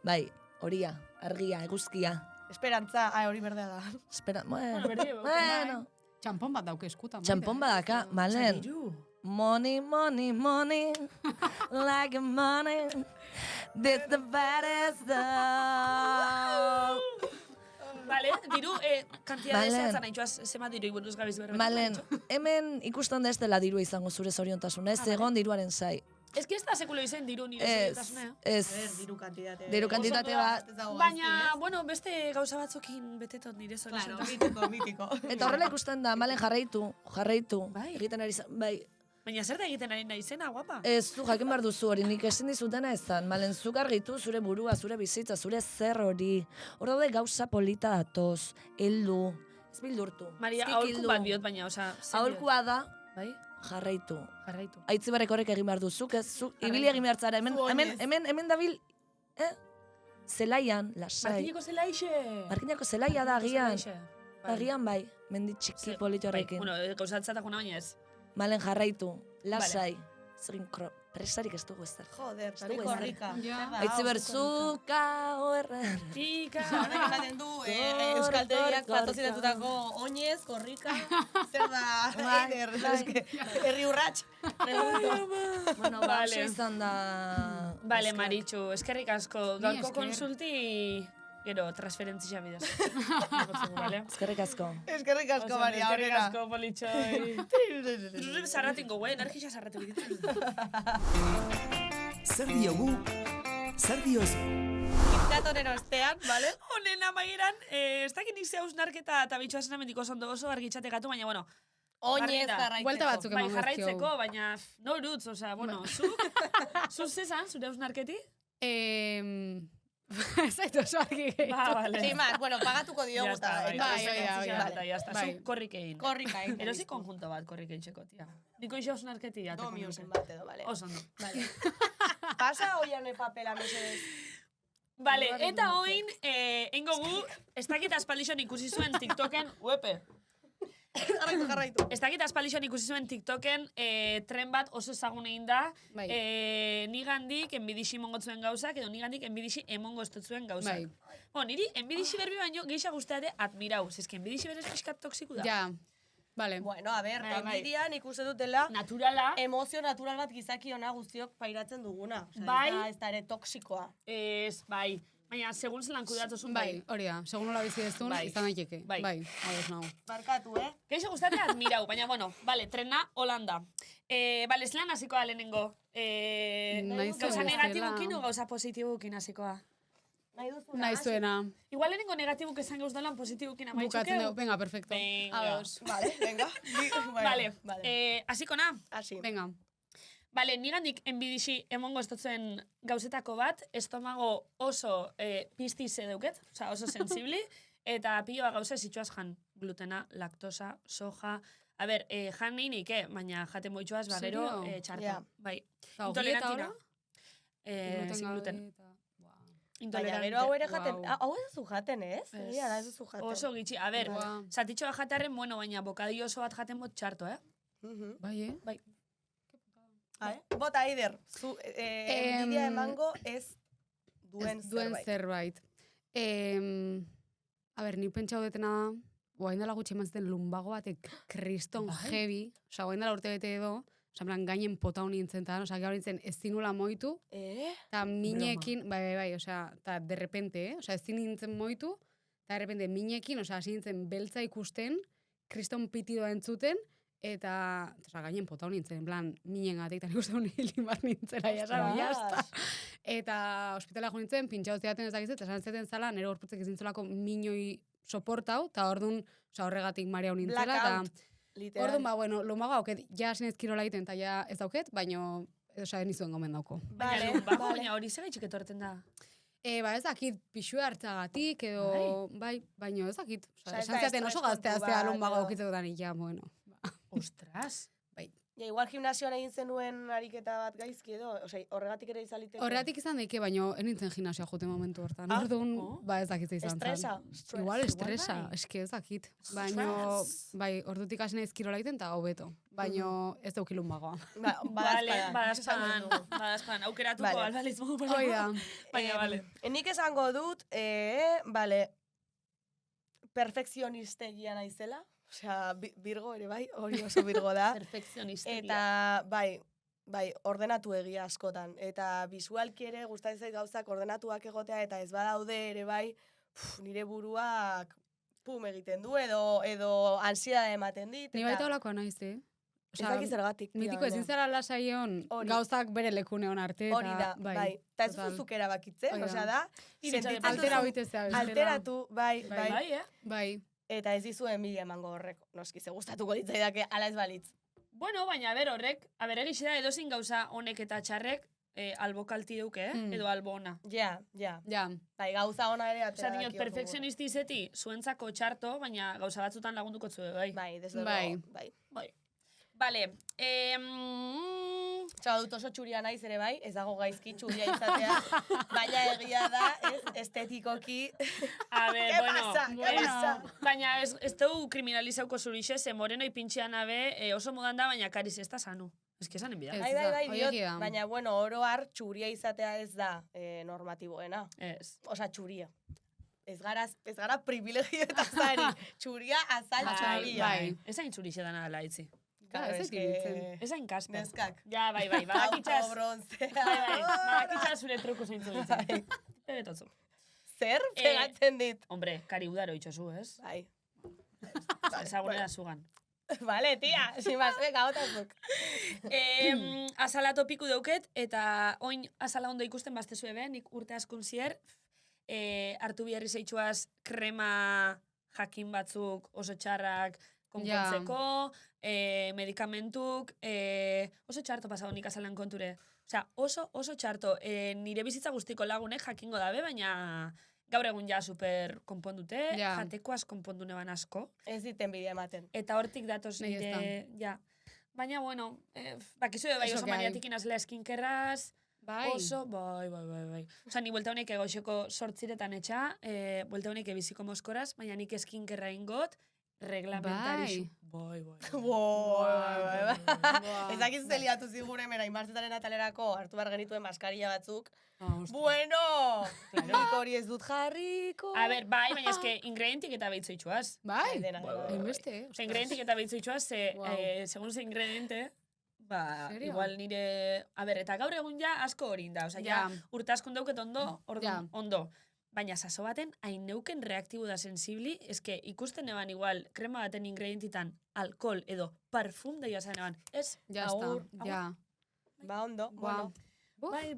Bai, horia, argia, eguzkia. Esperantza, hori berdea da. Bueno. Txampon bat dauke eskutan. Txampon badaka, Malen. Money, like money, this the baddest of. Vale, diru, kantidade zehatzan nahi joaz, zema diru iburuz gabiz berre. Malen, hemen ikusten da ez dela dirua izango zure zoriontasun, ez egon diruaren zai. Ez ki ez da sekulo izen diru nire zoriontasunea. Ez, Diru kantitate. diru kantitate bat. Baina, bueno, beste gauza batzokin betetot nire zoriontasunea. Mitiko. Eta horrela ikusten da, Malen jarraitu, Bai. egiten ari zan, bai. Baina zer da egiten ari nahi zena, guapa? Ez, zu jakin behar duzu hori, nik ezin dizutena ezan, Malen, zuk argitu zure burua, zure bizitza, zure zer hori. Hor daude gauza polita datoz, heldu, ez bildurtu. Maria, aholku bat biot, baina, oza... Aholkua da, Bai? jarraitu. Aitziberrek horrek egin behar duzuk, ez, zuk ibili egin behar zara, hemen dabil, zelaian, lasai. Markineko zelaia da, agian. Agian bai, mendi txiki polito horrekin. Bueno, gauzatzatako baina ez. Malen jarraitu, lasai, zegin presarik ez dugu ezer. Joder, Ez dugu korrika. Aitzi berzuka horren. Tika. Horrek esaten du, euskaltegiak patrozinatutako oinez, korrika, zer da, Eider, herri urrats. Bueno, oso izan da... Vale, Maritxu, eskerrik asko. Gaurko konsulti, gero, transferentzia bidez. Eskerrik asko. Eskerrik asko, Maria, horrela. Eskerrik asko, politxoi. Zarratingo, energia zarratu biditzen. Zer diogu, zer diozu. Diktatorero ostean, vale? Honen amaieran, ez dakit nik ze hausnarketa eta bitxoa zenamendik oso argitxatekatu, baina, bueno, Oinez jarraitzeko. Buelta batzuk bai, emango jarraitzeko, baina no roots, osea, bueno, zuk zezan, zure hausnarketi? Zaitu oso argi gehiago. Vale. Sí, más, bueno, pagatuko diogu Ya está, eta. bai, ya está. Bai. Zuk korrikein. Korrikain. Erosi konjunto bat korrikein txeko, tia. Niko iso hausnarketi ateko. Domiosen bat edo, vale. Oso ondo. Vale. Pasa oian papela, mesedez. Vale, eta oin, eingo gu, ez dakit aspaldixon ikusi zuen TikToken, uepe. Jarraitu. Ez dakit aspaldixon ikusi zuen TikToken tren bat oso ezagun egin da, Bai. nigandik enbidixi mongotzuen gauzak, edo nigandik enbidixi emongo estotzuen gauzak. Bai. Bueno, niri enbidixi berbi baino gehiago guzteate admirau, zezke enbidixi berez pixkat toksiku da. Ja, vale. Bueno, a ver, Bai, bai. enbidian ikuste dutela Naturala, emozio natural bat gizaki ona guztiok pairatzen duguna. Osea, Bai. ez da ere toksikoa. ez, bai. Baina, segun zelan kudeatuzun, Bai, hori da. Segun nola bizi dezun, Bai. izan daiteke. Bai. Bai, hau ez nago. Barkatu, Geixo guztate admirau, baina, bueno, vale, trena Holanda. Vale, zelan hasikoa lehenengo. Naiz Gauza bestela. negatibukin o gauza positibukin hasikoa. Nahi duzu Nahi zuena. Igual lehenengo negatibuk esan gauz dolan positibukin Bukatzen amaitxukeu. dugu. Venga, perfecto. Venga. Ados. Vale, venga. Vale, vale. hasiko na? Así. Venga. Vale, nigandik enbidixi emongo estotzen gauzetako bat, estomago oso piztize deuket, oza, oso sensibli, eta piloa gauza zitsuaz jan. Glutena, laktosa, soja... A ber, jan nahi nik, baina jaten moitxoaz, bagero, Serio? txarto. Ja. Bai. Eta Intolerantina. Gluten Sin gabe gluten. eta- Buah. Baina Intolerante. gero hau ere jaten, Wow. hau ez duzu jaten, ez? Egia da ez duzu jaten. Oso gitxi. A ber, Buah. zatitxoa jatearen, bueno, baina bokadio oso bat jaten bot txarto, Mhm. Bai, Bai. Bota, Aider, zu enbidia emango ez duen zerbait. zerbait. A ber, ni pentsau detena da, guain dela gutxi eman zuten lumbago batek kriston heavy, oza, guain dela urte bete edo, oza, gainen potau nintzen, eta, oza, gaur nintzen ez zinula moitu, eta minekin, bai, oza, eta derrepente, oza, ez nintzen moitu, eta derrepente minekin, oza, hasi nintzen beltza ikusten, kriston pitidoa entzuten, eta, oza, gainen potau nintzen, en plan, minen gatik, eta nik uste honi hilin bat nintzela, jazta. Eta ospitala jo nintzen, pintxau zidaten ez dakizet, esan zeten zala, nire gorputzek ezintzolako minoi soportau, eta orduan, oza, horregatik mareau nintzela, Blackout, eta literal. orduan, ba, bueno, lumago hauket, ja sinez kirola egiten, eta ja ez dauket, baino, oza, nizuen gomen dauko. Baina, baina hori zegaitxik etorten da. Ba, ez dakit pixue hartzagatik, edo, bai, baino ez dakit. Osea, ez Esan da ziaten oso estres gaztea kontu zea bat, lumbago edo. aukitzeko danik, ja, bueno. Ostras. Ja, igual gimnasioan egin zenuen ariketa bat gaizki edo, osea, horregatik ere izaliteko. Horregatik izan daike, baino, enintzen gimnasia jote momentu hortan. Ah, Orduan, oh. ba, ez dakit izan Estresa. zan. Igual estresa, bai. eske ez dakit. Baino, bai, ordutik hasi naiz kirola egiten, eta hobeto. Baino, ez dauki lumbagoa. Vale, badazpan, aukeratuko Vale. albalizmo. Hoi da. Baina, vale. Nik esango dut, vale, perfekzionistegia naizela. Osea, Virgo ere bai, hori oso Virgo da. Perfekzionistegia. Eta, bai, ordenatu egia askotan. Eta visualki ere gustatzen zait gauzak ordenatuak egotea, eta ez badaude ere bai, nire buruak pum egiten du, edo ansiedade ematen dit. Ni baita olakoa naiz, Ez dakit zergatik. Mitiko ezin zara lasaion Hori. gauzak bere lekune hon arte. Hori da, bai. Eta ez total. duzu zuk erabakitzen, Hori da. osea da, sentitzen Altera duzu- hoitezea bestela. Alteratu, bai. Bai, Bai. Eta ez dizu enbidia emango horrek, noski, ze gustatuko litzaidake, ala ez balitz. Bueno, baina, horrek, egixe da, edozin gauza honek eta txarrek, albokalti duke, edo albo ona. Ja. Ja. Bai, gauza ona ere Osa, atera dinot, dakio dugu. perfekzionisti izeti, zuentzako txarto, baina gauza batzutan lagunduko zuen, bai. Bai, desde Bai. Bai. Vale. Txaba dut oso txuria naiz ere bai, ez dago gaizki txuria izatea, baina egia da, ez, estetikoki. A ver, ¿Qué bueno. pasa? ¿Qué pasa? Baina ez dugu kriminalizauko zurixe, ze morenoi pintxean abe, oso modan da, baina kariz ez da sanu. Ez que esan enbida. Bai, diot, baina, bueno, oro har txuria izatea ez da normatiboena. Ez. Osa, txuria. Ez gara privilegio eta zari. Txuria, azal txuria. Bai. Ez hain txurixe dana ala itzi. Ez hain kasper. Neskak. Ja, bai, badakitxaz. Bronzea. Badakitxaz zure truko zeintzu ditzen. Pebetotzu. Zer pegatzen dit? Hombre, kari udaro itxosu, ez? Bai. Ezagunera zugan. Vale, tia, sin más, venga, otazuk. Azala topiku dauket, eta oin azala ondo ikusten baztezu ebe, nik urte askun zier, hartu biherri zeitzuaz krema jakin batzuk oso txarrak konpontzeko, medikamentuk, oso txarto pasau nik azalan konture. Osea, oso txarto. Nire bizitza guztiko lagunek jakingo dabe, baina gaur egun ja super konpondute, jatekoaz konpondu neban asko. Ez diten bidea ematen. Eta hortik datoz nire, ja. Baina, bueno, bakizu bai oso maniatik inazela eskinkerraz, oso, bai. Osa, ni buelta honek egoixeko 8 etxa, buelta honek ebiziko moskoraz, baina nik eskinkerra ingot, reglamentarizu. Bai. Ez dakizu zeliatu zigure, mera, inmartetaren atalerako hartu behar genituen maskarilla batzuk. Bueno! Nik hori ez dut jarriko. A ber, bai, baina eske ingredientik eta behitzoitxuaz. Bai, inbeste. Ingredientik eta behitzoitxuaz, segun ze ingrediente, igual nire... A ber, eta gaur egun ja asko hori da. Osa, ja, urte askun dauket ondo. Baina saso baten, hain neuken reaktibo da sensibli, eske ikusten eban igual, krema baten ingredientitan alkohol edo parfum da jasen eban. Ez? Ja, ja. Ba, ondo, bueno. Bai.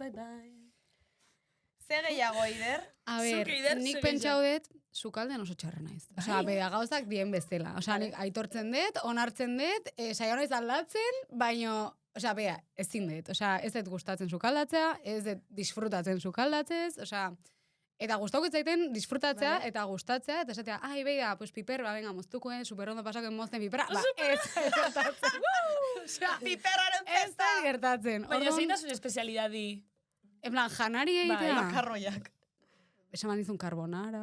Ze gehiago, Eider? A ber, nik pentsau dut, sukalden oso txarra naiz. Osa, beda gauzak dien bestela. Osa, nik aitortzen dut, onartzen dut, saio naiz aldatzen, baino, osa, bea, ezin dut. Osa, ez dut gustatzen sukaldatzea, ez dut disfrutatzen sukaldatzez, osa, eta gustauket zaiten disfrutatzea eta gustatzea, eta esatea, ai, beida, pues piper, ba, venga, moztukuen, superondo pasakoen mozten pipera, ba, ez gertatzen. Piperraren festa! Ez da gertatzen. Baina zein da zuen espezialidadi? En plan, janari egitea. Makarroiak. Esan dizun carbonara.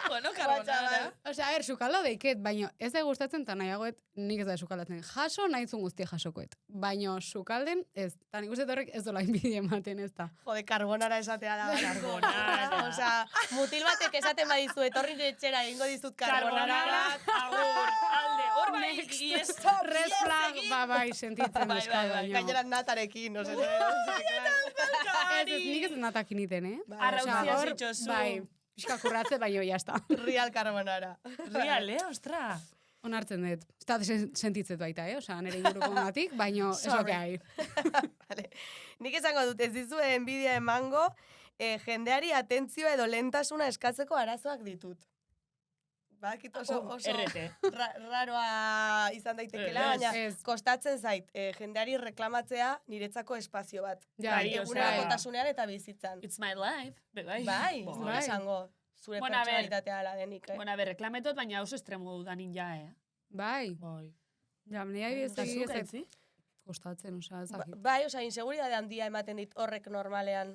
Bueno, carbonara. Osea, a ver, sukaldo deiket, baina ez da gustatzen, eta nahiagoet nik ez da sukaldatzen. Jaso nahi zun guztia jasokoet. Baina sukalden, ez. Ta nik uste horrek ez dola inbidie ematen, ez da. Jode, carbonara esatea da. Carbonara. Osea, mutil batek esaten badizu, etorri etxera egingo dizut carbonara. Agur, alde, hor bai, iesto. Red flag, bai, sentitzen euskal baino. Gainera natarekin, no sé. Ez, nik ez natakin iten, Arrautzia zitxosu. Bai, pixka kurratze, baino, jazta. Real carbonara. Real, ostra. Onartzen dut. Ez da sentitzet baita, Osa, nire inguruko gatik, baino, ez lo que hai. Vale. Nik esango dut, ez dizu enbidia emango, jendeari atentzioa edo lentasuna eskatzeko arazoak ditut. Bakit oso raroa izan daitekela, baina kostatzen zait, jendeari reklamatzea niretzako espazio bat. Egunerokotasunean eta bizitzan. It's my life. Bai, esango. Zure pertsonalitatea ala denik. Bueno, a ver, reklametot, baina oso estremo dudanin ja, Bai. Ja, nire ahi ez kostatzen, osa, ezakit. Bai, osa, inseguridade handia ematen dit horrek normalean.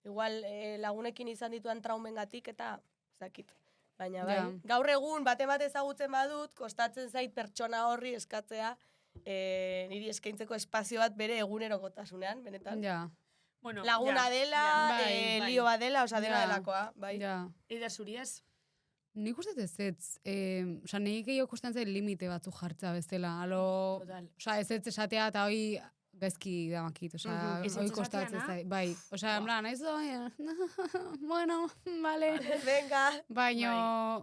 Igual lagunekin izan dituan traumengatik eta ezakit. Baina bai, gaur egun bate ezagutzen badut, kostatzen zait pertsona horri eskatzea niri eskaintzeko espazio bat bere egunerokotasunean, benetan. Ja. Bueno, laguna dela, lio bat dela, osa dela delakoa. Bai. Eider zuri ez? Nik uste ez. Osa, nik gehiago kostatzen zait limite batzu jartzea bezala. Osa, ez esatea eta hoi gaizki damakit, osa, hoi kostatzen zait. Bai, osa, en plan, ez bueno, vale. Venga. Baina,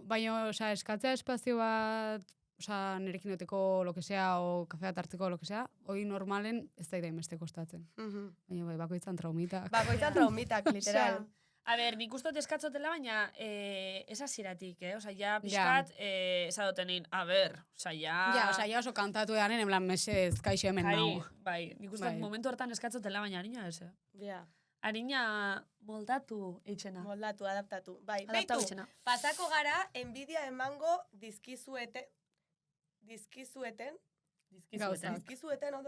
osa, eskatzea espazio bat, osa, nerekin oteko lo que sea, o kafea tartzeko lo que sea, hoi normalen ez da beste kostatzen. Baina, bai, bakoitzan traumitak. Bakoitzan traumitak, literal. A ber, nik ustot eskatzotela, baina ez aziratik, Osa, ja, pixkat, esadotenin, a ber, osa, ja... Ja, osa, ja oso kantatu edanen, en plan, mesez, kaixo hemen nau. Bai, nik ustot momentu hortan eskatzotela, baina harina ez, Ja. Harina moldatu eitxena. Moldatu, adaptatu. Bai, beitu, pasako gara, enbidia emango dizkizueten,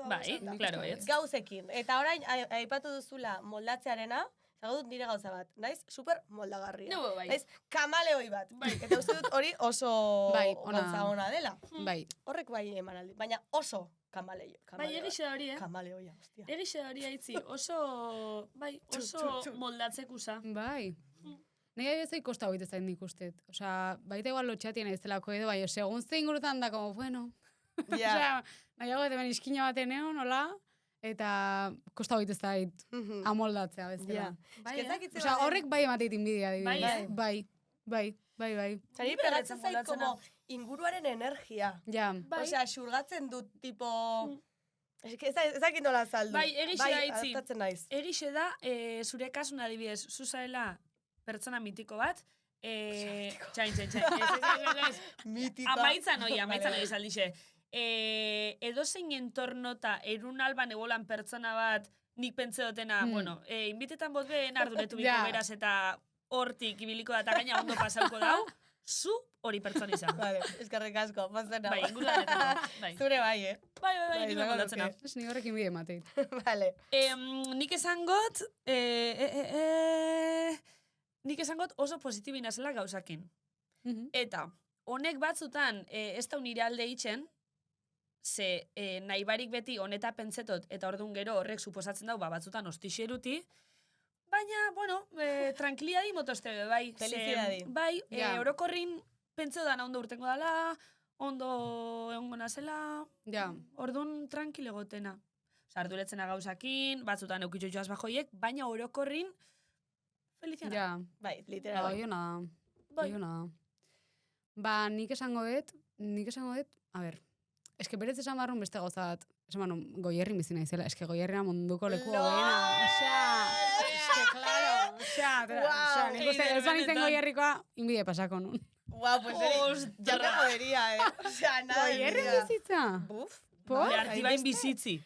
Bai, claro, ez. Gauzekin. Eta orain, aipatu duzula moldatzearena, Zago dut nire gauza bat, naiz super moldagarria. No, bai. Naiz kamaleoi bat. Eta uste dut hori oso gauza ona dela. Bai. Horrek bai eman aldi, baina oso kamaleoi. Bai, egixe da hori, Kamaleoia, hostia. Egixe da hori aitzi, oso moldatzekusa. Bai. Nire bezai kosta hogeita zain nik ustet. Osea, baita igual lotxatien ez delako edo, bai, segun zein gurutan da, como, bueno. Osea, nahiago eta ben iskina baten egon, hola, eta kosta hogeita zait amoldatzea bezala. Osea, horrek bai emateit inbidia, adibidez. Bai. Zari pegatzen zait, como, inguruaren energia. Ja. Osea, xurgatzen dut, tipo... Ez dakit nola azaldu. Bai, egixe da itzi. Adaptatzen naiz. Egixe da, zure kasun adibidez, zuzaela pertsona mitiko bat, txain. Mitikoa. Amaitzan hoi saldixe. Edo zein entornota erun alban egolan pertsona bat nik pentsa dutena, bueno, inbitetan bot behen arduretu biko beraz eta hortik ibiliko da eta gaina ondo pasauko dau, zu hori pertsona izan. Vale, eskerrik asko, pasen hau. Bai, inguruan. Zure bai, Bai, inguruan moldatzena. Ez ni horrekin bide mateit. Vale. Nik esangot, oso positibina zela gauzakin. Eta, honek batzutan, ez da nire alde itxen, ze nahi barik beti honeta pentsetot, eta orduan gero horrek suposatzen dau, batzutan ostixeruti, baina, bueno, tranquilidadi motoste, bai. Felicidadi. Bai, orokorrin pentseo dana ondo urtengo dala, ondo egongo nazela, orduan tranquile gotena. Sarduletzena gauzakin, batzutan eukitxoitxoaz bajoiek, baina orokorrin feliziana. Ja. Bai, literal. Bai, ona da. Ba, nik esango dut, a ber, eske berez esan barrun beste gozat, esan barrun, Goierrin bizi naizela, eske Goierrina munduko leku hoena, nik uste, ez banitzen Goierrikoa, inbide pasako nun. Guau, pues jauka joderia, Osea, nada de Goierrin bizitza? Buf. Artibain bizitzi.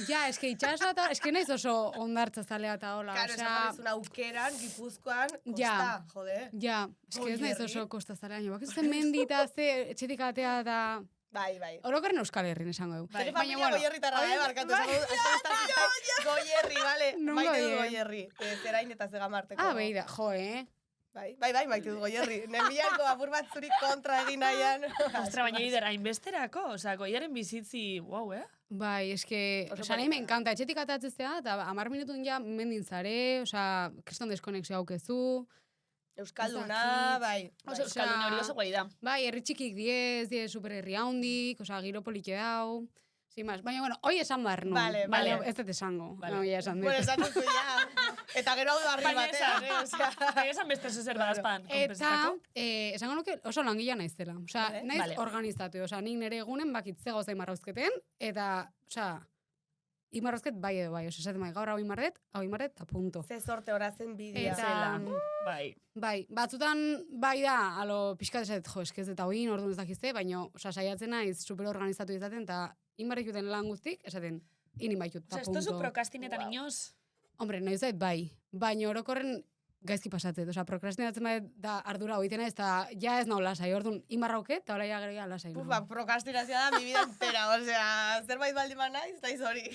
Ja, eske itxasoa eta, eske naiz oso ondartza zalea eta hola. Claro, esan barizun aukeran, Gipuzkoan, kosta, jode. Ja, eske ez naiz oso kosta zalea, bak ez zen mendita, ze etxetik atea eta... Bai. Orokorren Euskal Herrin esango du. Zere familia Goierritarra, barkatu. Goierri, bale? Maite du Goierri. Zerain eta Zegamarteko. Ah, beida, jo, Bai, maite du Goierri. Nenbiako apur bat zuri kontra egin nahian. Ostra, baina idera, hainbesterako, oza, Goierren bizitzi, wow, Bai, eske, oza, nahi me encanta, etxetik atatzeztea, eta 10 minutun ja mendin zare, oza, kriston deskonexio haukezu. Euskalduna, bai. Euskalduna hori oso guai da. Bai, herri txikik diez super herri haundik, oza, giro polike dau. Sin más, baina, bueno, hoi esan behar, no? Vale. Ez dut esango. No, ya esan dut. Bueno, esan duzu ya. Eta gero hau da harri batean, Baina esan beste zer da azpan. Eta, esango nuke oso langila naizela. Osa, naiz organizatu. Osa, nik nire egunen bakitzego zain marrauzketen, eta, osa, imarrozket bai edo bai. Osa, esaten bai, gaur hau imarret, eta punto. Ze sorte horazen bidea. Bai. Bai, batzutan bai da, alo, pixkat esatet, jo, eskez eta hoin, orduan ez dakizte, baina, osa, saiatzen naiz super organizatu izaten, eta inbarrik juten lan guztik, esaten, inin baitut, eta punto. Osa, ez tozu prokrastinetan inoz? Hombre, nahi zait bai, baina orokorren gaizki pasatzet, oza, prokrastinatzen bai da ardura hoitena ez, eta ja ez nau lasai, orduan, imarrauket, eta hola ja gero lasai. Prokrastinazioa da mi vida entera, osea, zerbait baldiman naiz, naiz hori.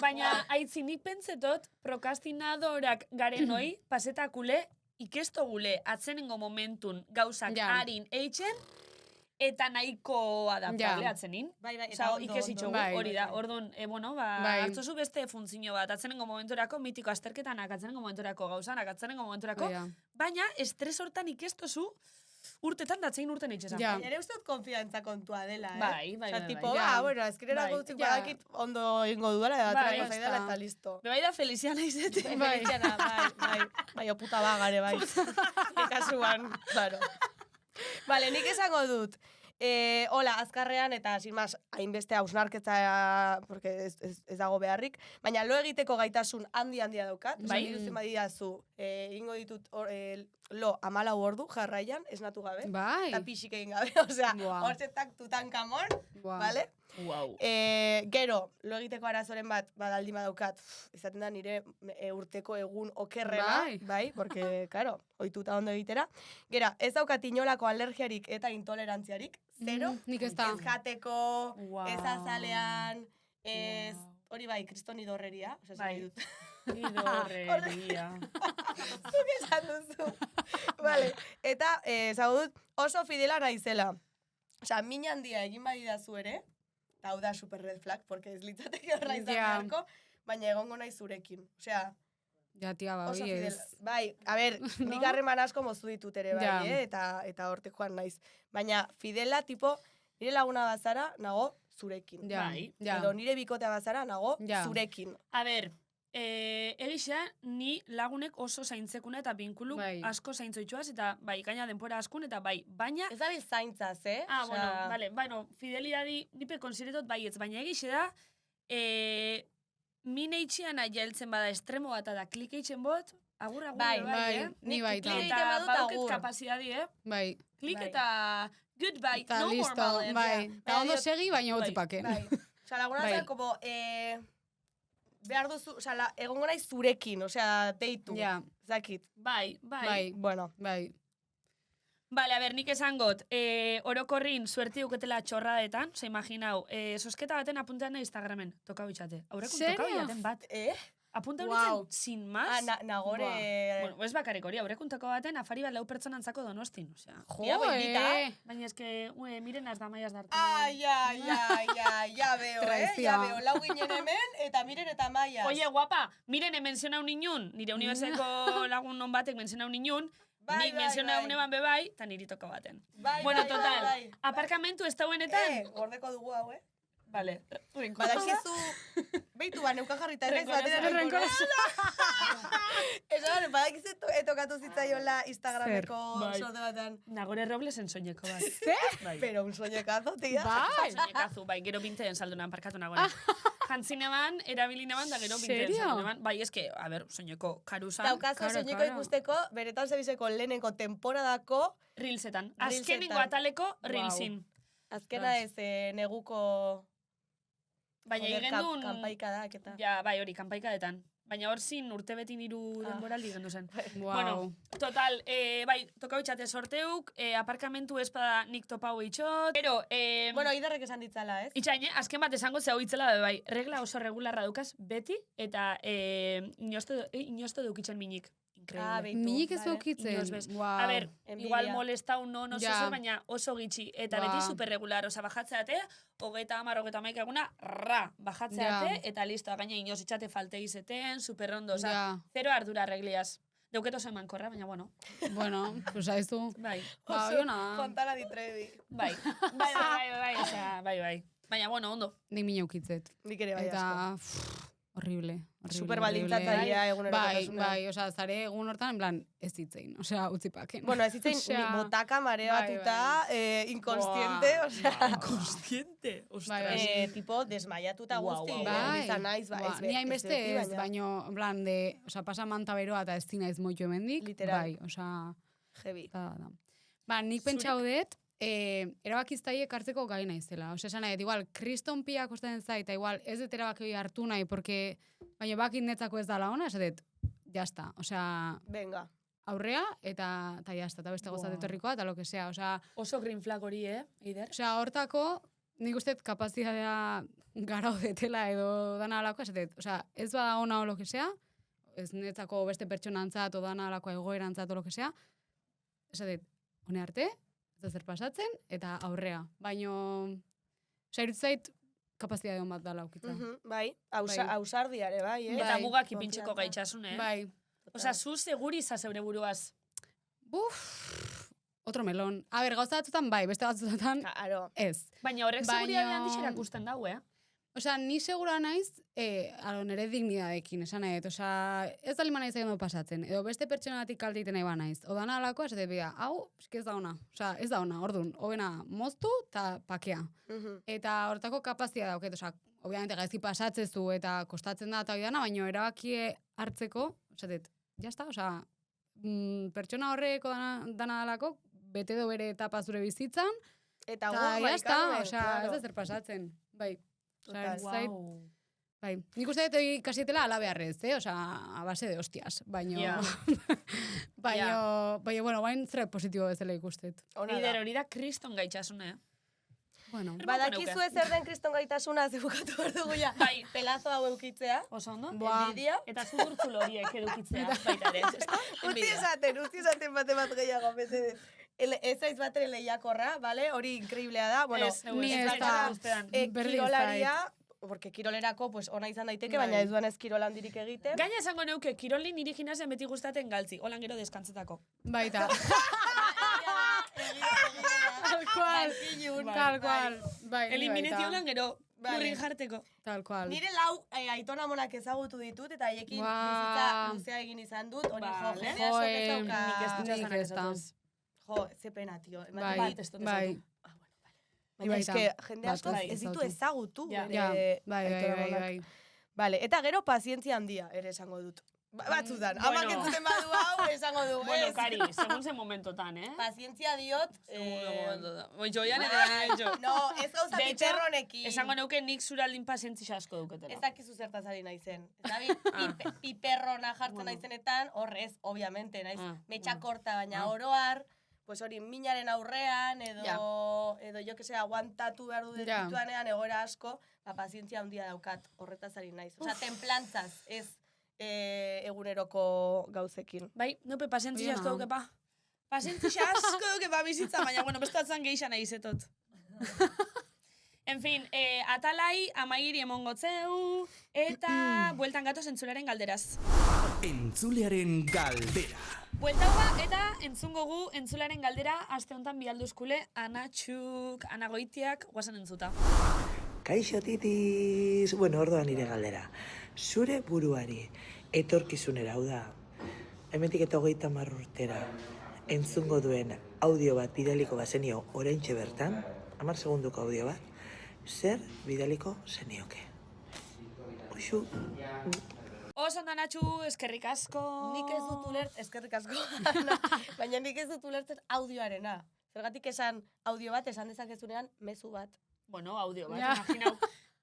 Baina, aitzinik pentsetot, prokrastinadorak garen hoi, pasetakule, ikesto gule, atzenengo momentun gauzak harin eitzen, eta nahiko adaptable atzenin. Bai, eta ikesitxo hori da. Orduan, hartzozu beste funtzio bat, atzenengo momenturako, mitiko asterketanak, atzenengo momenturako gauzanak, atzenengo momenturako, baina estres hortan ikestozu urtetan datzein urten eitxezan. Ere uste dut konfiantza kontua dela, Bai. Tipo, bueno, eskerera gutzik badakit ondo ingo dudala, eta trengo zaidala eta listo. Bai da Feliziana izete. Feliziana, bai, oputa bagare, bai. Ekasuan, claro. Vale, nik esango dut. Hola, azkarrean, eta sin más, hainbeste hausnarketa, porque ez dago beharrik, baina lo egiteko gaitasun handia daukat. Bai. Duzen badidazu, ingo ditut lo 14 ordu jarraian, esnatu gabe. Bai. Eta pixik egin gabe, osea, hortzetak Tutankamon, vale? Wow. Gero, lo egiteko arazoren bat, badaldi badaukat, izaten da nire urteko egun okerrena, bai, porque, claro, ohituta ondo egitera. Gera, ez daukat inolako alergiarik eta intolerantziarik, zero. Nik ez da. Ez jateko, ez azalean, ez, hori bai, kristoni dorreria, osea, dut. Idorreria. Zuk esan duzu. Vale, eta zaudut oso fidela naizela. Osea, min handia egin badidazu ere, eta hau da super red flag, porque ez litzateke horra izan beharko, baina egongo naiz zurekin. Osea, ja, tia, oso bai, fidela. ez. Bai, a ber, nik harreman asko mozu ditut ere, bai, eta hortik joan naiz. Baina fidela, tipo, nire laguna bazara, nago zurekin. Bai. Edo nire bikotea bazara, nago zurekin. A ber, egisa, ni lagunek oso zaintzekuna eta binkulu asko zaintzoitxuaz, eta bai, gaina denpora askun, eta bai, baina... Ez da zaintzaz, Ah, bueno, vale, fidelidadi nipe konsidetot baietz, baina egixe da, mine itxiana jailtzen bada estremo bat, da klik eitzen bot, agur, bai, ni bai, eta badauket kapazidadi, Bai. Klik eta goodbye, ta no listo, more balance. Bai, eta ondo segi, baina gotzipake. Bai, osea, laguna zen, como, behar duzu, osea, egongo naiz zurekin, osea, deitu. Ja. Zakit. Bai. Bueno. Bai. Vale, a ber, nik esan got, orokorrin suerti uketela txorradetan, se imaginau, sosketa baten apuntean nahi Instagramen, tokau itxate. Aurrekun tokau jaten bat. Apunta horitzen, sin más. Nagore... Bueno, ez bakarrik hori, aurrekuntako baten, afari bat lau pertsonantzako Donostin, osea. Baina eske, miren az da maiaz dartu. Ja veo, ja veo. Lau ginen hemen, eta miren eta maiaz. Oye, guapa, miren, mencionau niñun, nire unibertseko lagun non batek mencionau niñun, nik mencionau neban bebai, eta niri toko baten. Bueno, total, aparkamentu ez dauenetan... Gordeko dugu hau, Vale. Badakizu, beitu ba, neuka jarrita errez batean renkorosa. Eso, badakizu etokatu zitzaiola Instagrameko sorte batean. Nagore Robles ensoñeko bat. Zer? Pero un soñekazo, tia. Bai. Soñekazu, bai, gero 20 saldunan parkatu nagore. Jantzineban, erabilineban, da gero 20 saldunan. Bai, eske, a ber, soñeko karuzan. Daukazu soñeko ikusteko, beretan zebizeko lehenenko temporadako... Reelsetan. Azkenengo ataleko Reelsin. Azkena ez neguko... Baina igendun... Kanpaikadak eta... Ja, bai, hori, kanpaikadetan. Baina hor zin urte beti niru denboraldi gendu zen. Wow. Bueno, total, bai, tokau itxate sorteuk, aparkamentu espada nik topau itxot, pero... Bueno, idarrek esan ditzala, ez? Itxaine, azken bat esango zeu itzela, bai, regla oso regularra dukaz, beti, eta inosto dukitzen minik. Minik ez dukitzen. A ber, igual molestau no sé zer, baina oso gitxi. Eta beti superregular, oza, bajatzeate, 30-35 eguna, bajatzeate, eta listo, gaina inoz itxate falte izeten, superrondo, oza, zero ardura regliaz. Deuket oso eman korra, baina bueno. Bueno, pues aizu. Bai. Oso, Fontana di Trevi. Bai. Bai. Baina, bueno, ondo. Nik mina ukitzet. Nik ere bai asko. Horrible. Super baldintzatzaia egunerokotasunean. Bai, osea, zare egun hortan, en plan, ez zitzein, osea, utzipaken. Bueno, ez zitzein, botaka mareatuta, inconsciente, osea. Inconsciente, ostras. Tipo, desmaiatuta guzti, izan naiz, ni hainbeste ez, baino, en plan, osea, pasa manta beroa eta ez zinaiz moitu hemendik. Literal. Bai, osea. Heavy. Ba, nik pentsau dut, erabakiztaiek hartzeko gai naizela. Osea, esan nahi, igual, kriston pia kostatzen zaita, igual, ez dut erabaki hori hartu nahi, porque, baina bakit netzako ez dala ona, ez dut, jazta. Osea, venga. Aurrea, eta jazta, eta beste gozat etorrikoa, eta lo que sea, osea. Oso green flag hori, Eider? Osea, hortako, nik uste kapazitatea garau detela edo dana alako, ez dut, osea, ez bada ona o lo que sea, ez netzako beste pertsonantzat, o dana alako egoerantzat o lo que sea, ez dut, hone arte, ez zer pasatzen, eta aurrea. Baino, irutzait, kapazitatea hon bat dala ukitza. Bai, ausardiare, bai, Eta mugak ipintxeko gaitxasun, Bai. Osa, zu seguri za zeure buruaz. Otro melon. A ber, gauza batzutan bai, beste batzutan ez. Baina horrek seguridade handixera ikusten dau, Osea, ni segura naiz, nire dignidadekin, esan nahi, ez da lima nahi zaino pasatzen, edo beste pertsonatik kalteiten nahi ba naiz. Oda nalako, ez bida, hau, ez da ona. Osea, ez da ona, orduan, hobena moztu eta pakea. Eta hortako kapazia dauket, osea, obviamente gaizki pasatzezu eta kostatzen da eta hori dana, baina erabakie hartzeko, osatet, jazta, osea, pertsona horreko dana dalako, bete do bere etapa zure bizitzan, eta jazta, osea, ez da zer pasatzen, bai. Bai, nik uste dut ikasietela ala beharrez, osea, a base de hostias, baino, bueno, bain zera positibo bezala ikustet. Eider, hori da kriston gaitxasun, Bueno. Badakizu ez zer den kriston gaitasuna zebukatu behar dugu ja. Bai. Pelazo hau eukitzea. Oso ondo? Envidia. Eta zudurtzul horiek edukitzea, baita ere. Utzi esaten bate bat gehiago, mesedez. Ez aiz batere lehiakorra, vale? Hori inkreiblea da. Bueno, ni ez da. Kirolaria, porque kirolerako pues, ona izan daiteke, baina ez duan ez kirola handirik egiten. Gaina esango neuke, kirolin niri gimnasian beti gustaten galtzi. Holan gero deskantzetako. Baita. Tal cual. Bai, elimineti holan gero, burrin jarteko. Tal cual. Nire lau aitona monak ezagutu ditut, eta haiekin bizitza luzea egin izan dut, hori Nik ez dut Jo, ze pena, tio. Bai. Baina eske, jende asko ez ditu ezagutu. Bai. Vale, eta gero pazientzia handia, ere esango dut. Batzutan, amak entzuten badu hau, esango du. Bueno, Kari, segun ze momentotan, Pazientzia diot. Joian ere jo. No, ez gauza piperronekin. Esango neuke nik zuraldin pazientzia asko duketela. Ez dakizu zertaz ari naizen. Piperrona jartzen naizenetan, horrez, obviamente, naiz. Metxa korta, baina oroar, pues hori, minaren aurrean, edo jo que sea, aguantatu behar du dituanean, egoera asko, pazientzia handia daukat, horretaz ari naiz. Osa, templantzaz, ez eguneroko gauzekin. Bai, nope, pazientzia asko dukepa. Pazientzia asko dukepa bizitza, baina, bueno, bestatzen geixan aizetot. En fin, atalai, amairi emongotzeu, eta bueltan gatoz entzularen galderaz. Entzulearen galdera. Bueltauba eta entzungo gu entzularen galdera aste honetan bialduzkule Anatxuk, Anagoitiak guazen entzuta. Kaixo titiz, bueno, orduan nire galdera. Zure buruari etorkizunera, hau da, hemendik eta 30 urtera, entzungo duen audio bat bidaliko bazenio oraintxe bertan, 10 segunduko audio bat, zer bidaliko zenioke? Uxu. Oso ondo, Anatxu, eskerrik asko. Nik ez dut ulertzen, eskerrik asko, baina nik ez dut ulertzen audioarena. Zergatik esan audio bat, esan dezakezunean mezu bat. Bueno, audio bat, imaginau.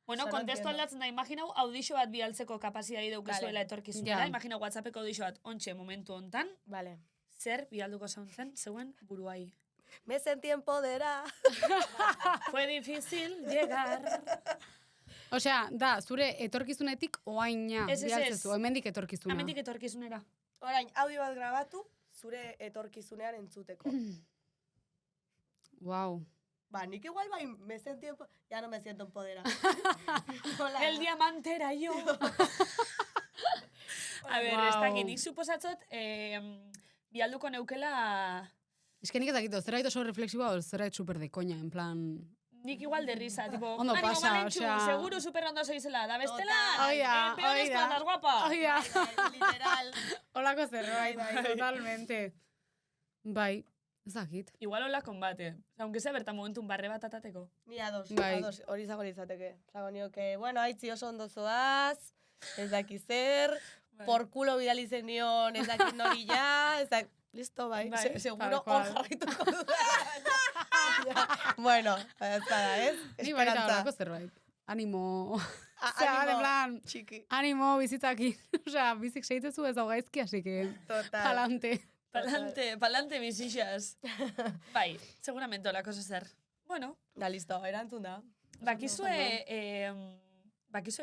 Bueno, kontestu aldatzen da, imaginau audixo bat bialtzeko kapazidadi daukezuela etorkizunera, imaginau WhatsAppeko audixo bat ontxe momentu hontan. Vale. Zer bialduko zauntzen, zeuen buruai. Me sentí empodera. Fue difícil llegar. Osea, da, zure etorkizunetik oaina bialtzezu, hemendik etorkizuna. Hemendik etorkizunera. Orain, audio bat grabatu, zure etorkizunean entzuteko. Wow. Ba, nik igual bai, ya no me siento empodera. El diamante era yo. A ver, ez dakit, nik suposatzot, bialduko neukela... Ez que nik ezakit, zerbait oso reflexiboa, zerbait super de coña, en plan... Nik igual de risa, tipo, ondo ánimo pasa, Malentxu, osea... seguro super ondo soizela, da bestela, oida, peor es cuando es guapa. Oida, literal. holako zerbait, totalmente. Bai, ezakit. Igual holakon bate, aunque sea bertan momentun barre bat atateko. Ni ados, hori zago izateke. Zago nioke, bueno, aitzi oso ondo zoaz, ez daki zer, por culo bidali zenion, ez daki nori ja, ez daki... Listo, bai. Seguro hor jarrituko dut. Bueno, ez bada, ez? Ni baita horako zerbait. Animo. Animo, plan, txiki. Animo bizitakin. Osea, bizik seitezu ez hau gaizki, así que... Total. Palante. Palante bizixas. Bai, seguramente holako zer. Bueno. Da, listo, erantzun da. Bakizue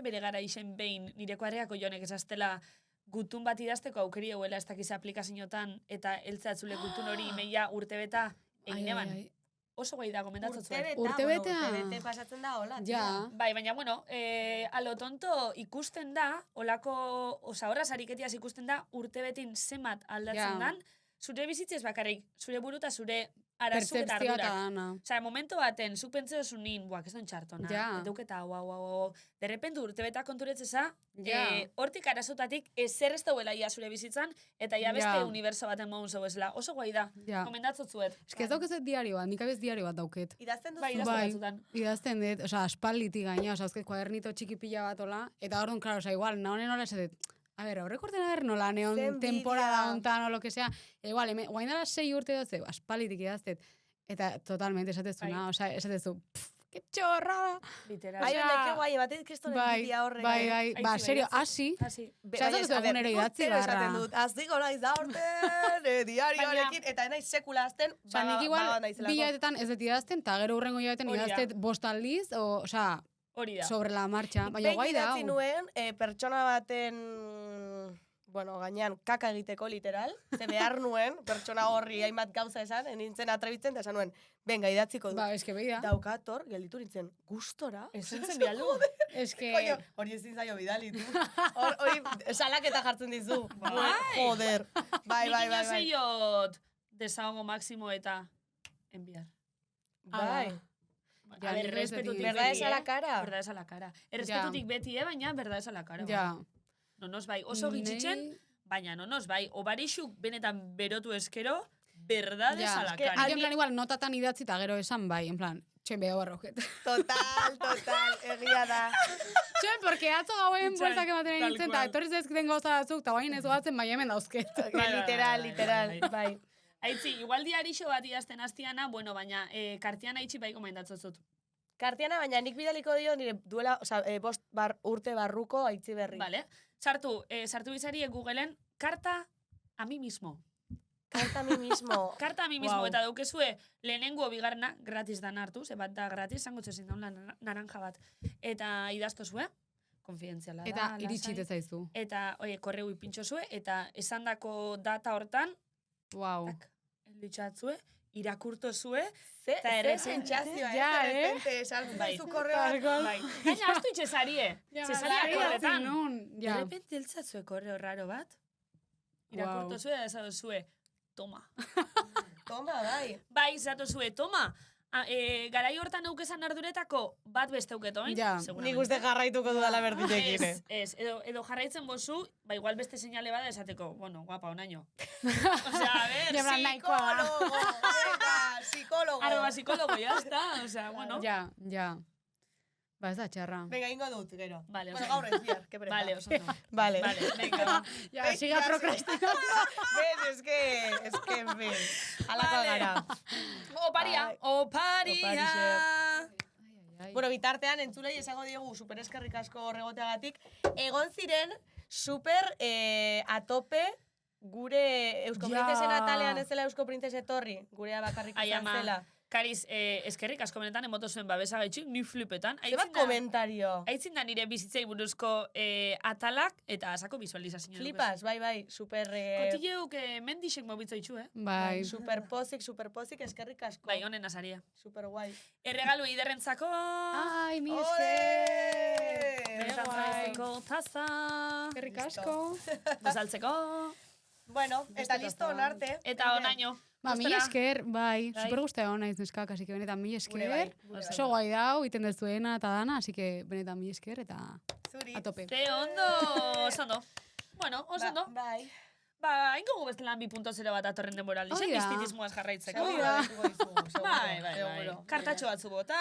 bere gara isen behin nireko areako jonek esaztela gutun bat idazteko aukeri euela ez dakiz aplikazioetan eta eltzeatzule gutun hori imeia urtebeta egin eban. Oso gai da, gomendatzotzuet. Urtebete pasatzen da, hola. Ja. Bai, baina, bueno, alo tonto ikusten da, olako, oza, horraz ariketiaz ikusten da, urtebetin zemat aldatzen dan, zure bizitzez bakarrik, zure buruta zure arazuk eta ardurak. Osa, momento baten, zuk pentseo zunin, buak, ez don txartona, eduketa, hau, derrepentu urtebeta konturetzeza, hortik arazutatik ezer ez dauela ia zure bizitzan, eta ia beste universo baten modun zeu esela. Oso guai da, komendatzotzuet. Ez que ez daukezet diario bat, nik abez diario bat dauket. Idazten duzu? Bai, idazten batzutan. Idazten dut, oza, aspalditik gaina, oza, ezket kuadernito txiki pila bat ola, eta orduan, klaro, oza, igual, nahonen hola esatet, a ver, aurrek urten haber nola, neon temporada hontan o lo que sea, igual, guain dara 6 urte dut, aspalditik idaztet, eta totalmente esatezuna, oza, esatezu, Que txorra. Literal. Bai, honeke guai, ematen kristonen bidea horrek. Bai, serio, hasi. Zazatu egunero idatzi barra. Esaten dut, aziko naiz da horten, diarioarekin, eta naiz sekula azten, nik igual, bi jaetetan ez dut idazten, eta gero hurrengo jaetetan idaztet 5 aldiz, hori da. sobre la marcha. Baina guai da. Idatzi nuen, pertsona baten, bueno, gainean kaka egiteko literal, ze behar nuen, pertsona horri hainbat gauza esan, nintzen atrebitzen, eta esan nuen, venga, idatziko dut. Ba, eske behi da. Daukator, gelditu nintzen, gustora. Ezen bialdu. Eske... Koño, hori ezin zaio bidalitu. Hori, salaketa jartzen dizu. Joder. Bai. Nik inozeiot desahogo máximo eta enviar. Bai. A ver, respetutik beti, Verdad es a la cara. Verdad es a la cara. Errespetutik beti, baina verdad es a la cara. Ja. Nonos bai, oso gitxitzen, baina nonos bai, obarixuk benetan berotu eskero, verdad es a la cara. Nik en plan igual notatan idatzi eta gero esan bai, en plan, txen beha barroket. Total, egia da. Txen, porque atzo gauen bueltak ematen nintzen, eta etorriz ezkiten gauza batzuk, eta bain ez goatzen, bai hemen dauzket. Literal, bai. Aitzi, igual diarixo bat idazten hastiana, bueno, baina kartiana itxi bai gomendatzozut. Kartiana, baina nik bidaliko dio nire duela, 5 urte barruko aitzi berri. Vale. Sartu bizari Googleen, karta a mi mismo. Karta a mi mismo. Karta a mi mismo, eta daukezue lehenengo bigarna, gratis dan hartu, ze bat da gratis, zango txezin daun naranja bat. Eta idaztozue, konfidenziala da. Eta iritsite zaizu. Eta, korreu ipintxozue, eta esandako data hortan, ditxatzue, irakurtozue, eta ere sentsazioa, de repente, saltzen zaizu korreoan. Gaina, astu itxezarie. Zezaria korretan. De repente, eltzatzue korreo raro bat, irakurtozue, da esatozue, toma. Toma, bai. Bai, zatozue, toma. Garai hortan aukezan arduretako bat besteuk oin. Ja, nik uste jarraituko dudala berdinekin, Ez, edo jarraitzen bozu, ba igual beste señale bada esateko, bueno, guapa, onaino. Osea, a ver, psicólogo. Arroba psicólogo, ya está. Osea, bueno. Ja. Ba, ez da txarra. Venga, ingo dut, gero. Vale, bueno, gaur ez bihar, que presta. Vale, oso no. Vale, venga. Ja, siga procrastinando. Ves, es que, en fin. Alako gara. Oparia. Bueno, bitartean, entzulei esango diogu super eskerrik asko horregoteagatik. Egon ziren, super a tope gure Eusko Printzesen atalean ez zela Eusko Printzes etorri. Gurea bakarrik izan zela. Kariz, eskerrik asko benetan, emoto zuen babesa gaitxik, ni flipetan. Zeba komentario. Aitzin da nire bizitzei buruzko atalak eta asako visualizazioa. Flipas, bai, super... Kotileuk mendixek mobitzo itxu, Bai. Super pozik, eskerrik asko. Bai, honen asaria. Super guai. Erregalu iderrentzako... Ai, mi esker. Benetan zaizeko taza. Eskerrik asko. Bozaltzeko. Bueno, eta listo, onarte. Eta onaino. Ba, mi esker, bai, super guztia hona iz neskak, así que benetan mi esker. Oso guai dau, iten dezuena eta dana, así que benetan mi esker eta a tope. Ze ondo, osondo. Bueno, osondo. Bai. Ba, ingo gu bestelan 2.0 bat atorren denbora aldi, zen mistitismoaz jarraitzeko. Bai. Kartatxo batzu bota.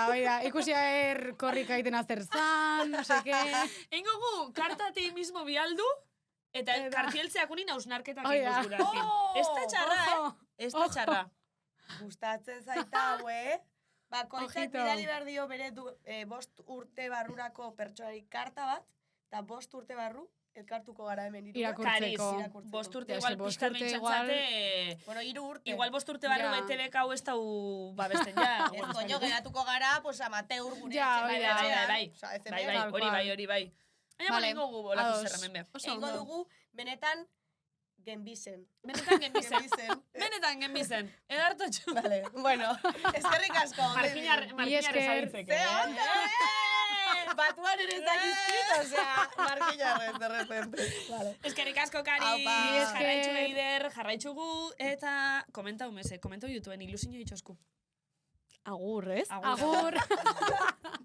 Oida, ikusi korrika iten azter zan, no seke. Ingo gu, kartati mismo bialdu, eta kartieltzeak unin hausnarketak ikuz gurakin. Ez da txarra. Gustatzen zaita, Bakoitzak bidali behar dio bere 5 urte barrurako pertsonari karta bat, eta 5 urte barru elkartuko gara hemen irakurtzeko. 5 urte igual pixkat behintzatzate... Bueno, 3 urte. Igual 5 urte barru ETBk hau ez dau babesten ja. Ez koño, geratuko gara, pues amateur gure. Hori bai. Baina bale ingo gu bolatu zerramen behar. Ingo dugu, benetan, genbizen. Benetan genbizen. Edartotxo. Vale, bueno, eskerrik asko. Markinar ezaitzeke. Batuan ere ez da gizkit, osea, markinarrez, de repente. Eskerrik asko, Kari. Jarraitxu eider, jarraitxu gu, eta komentau YouTubeen, ilusinio ditxosku. Agur, ez? Agur.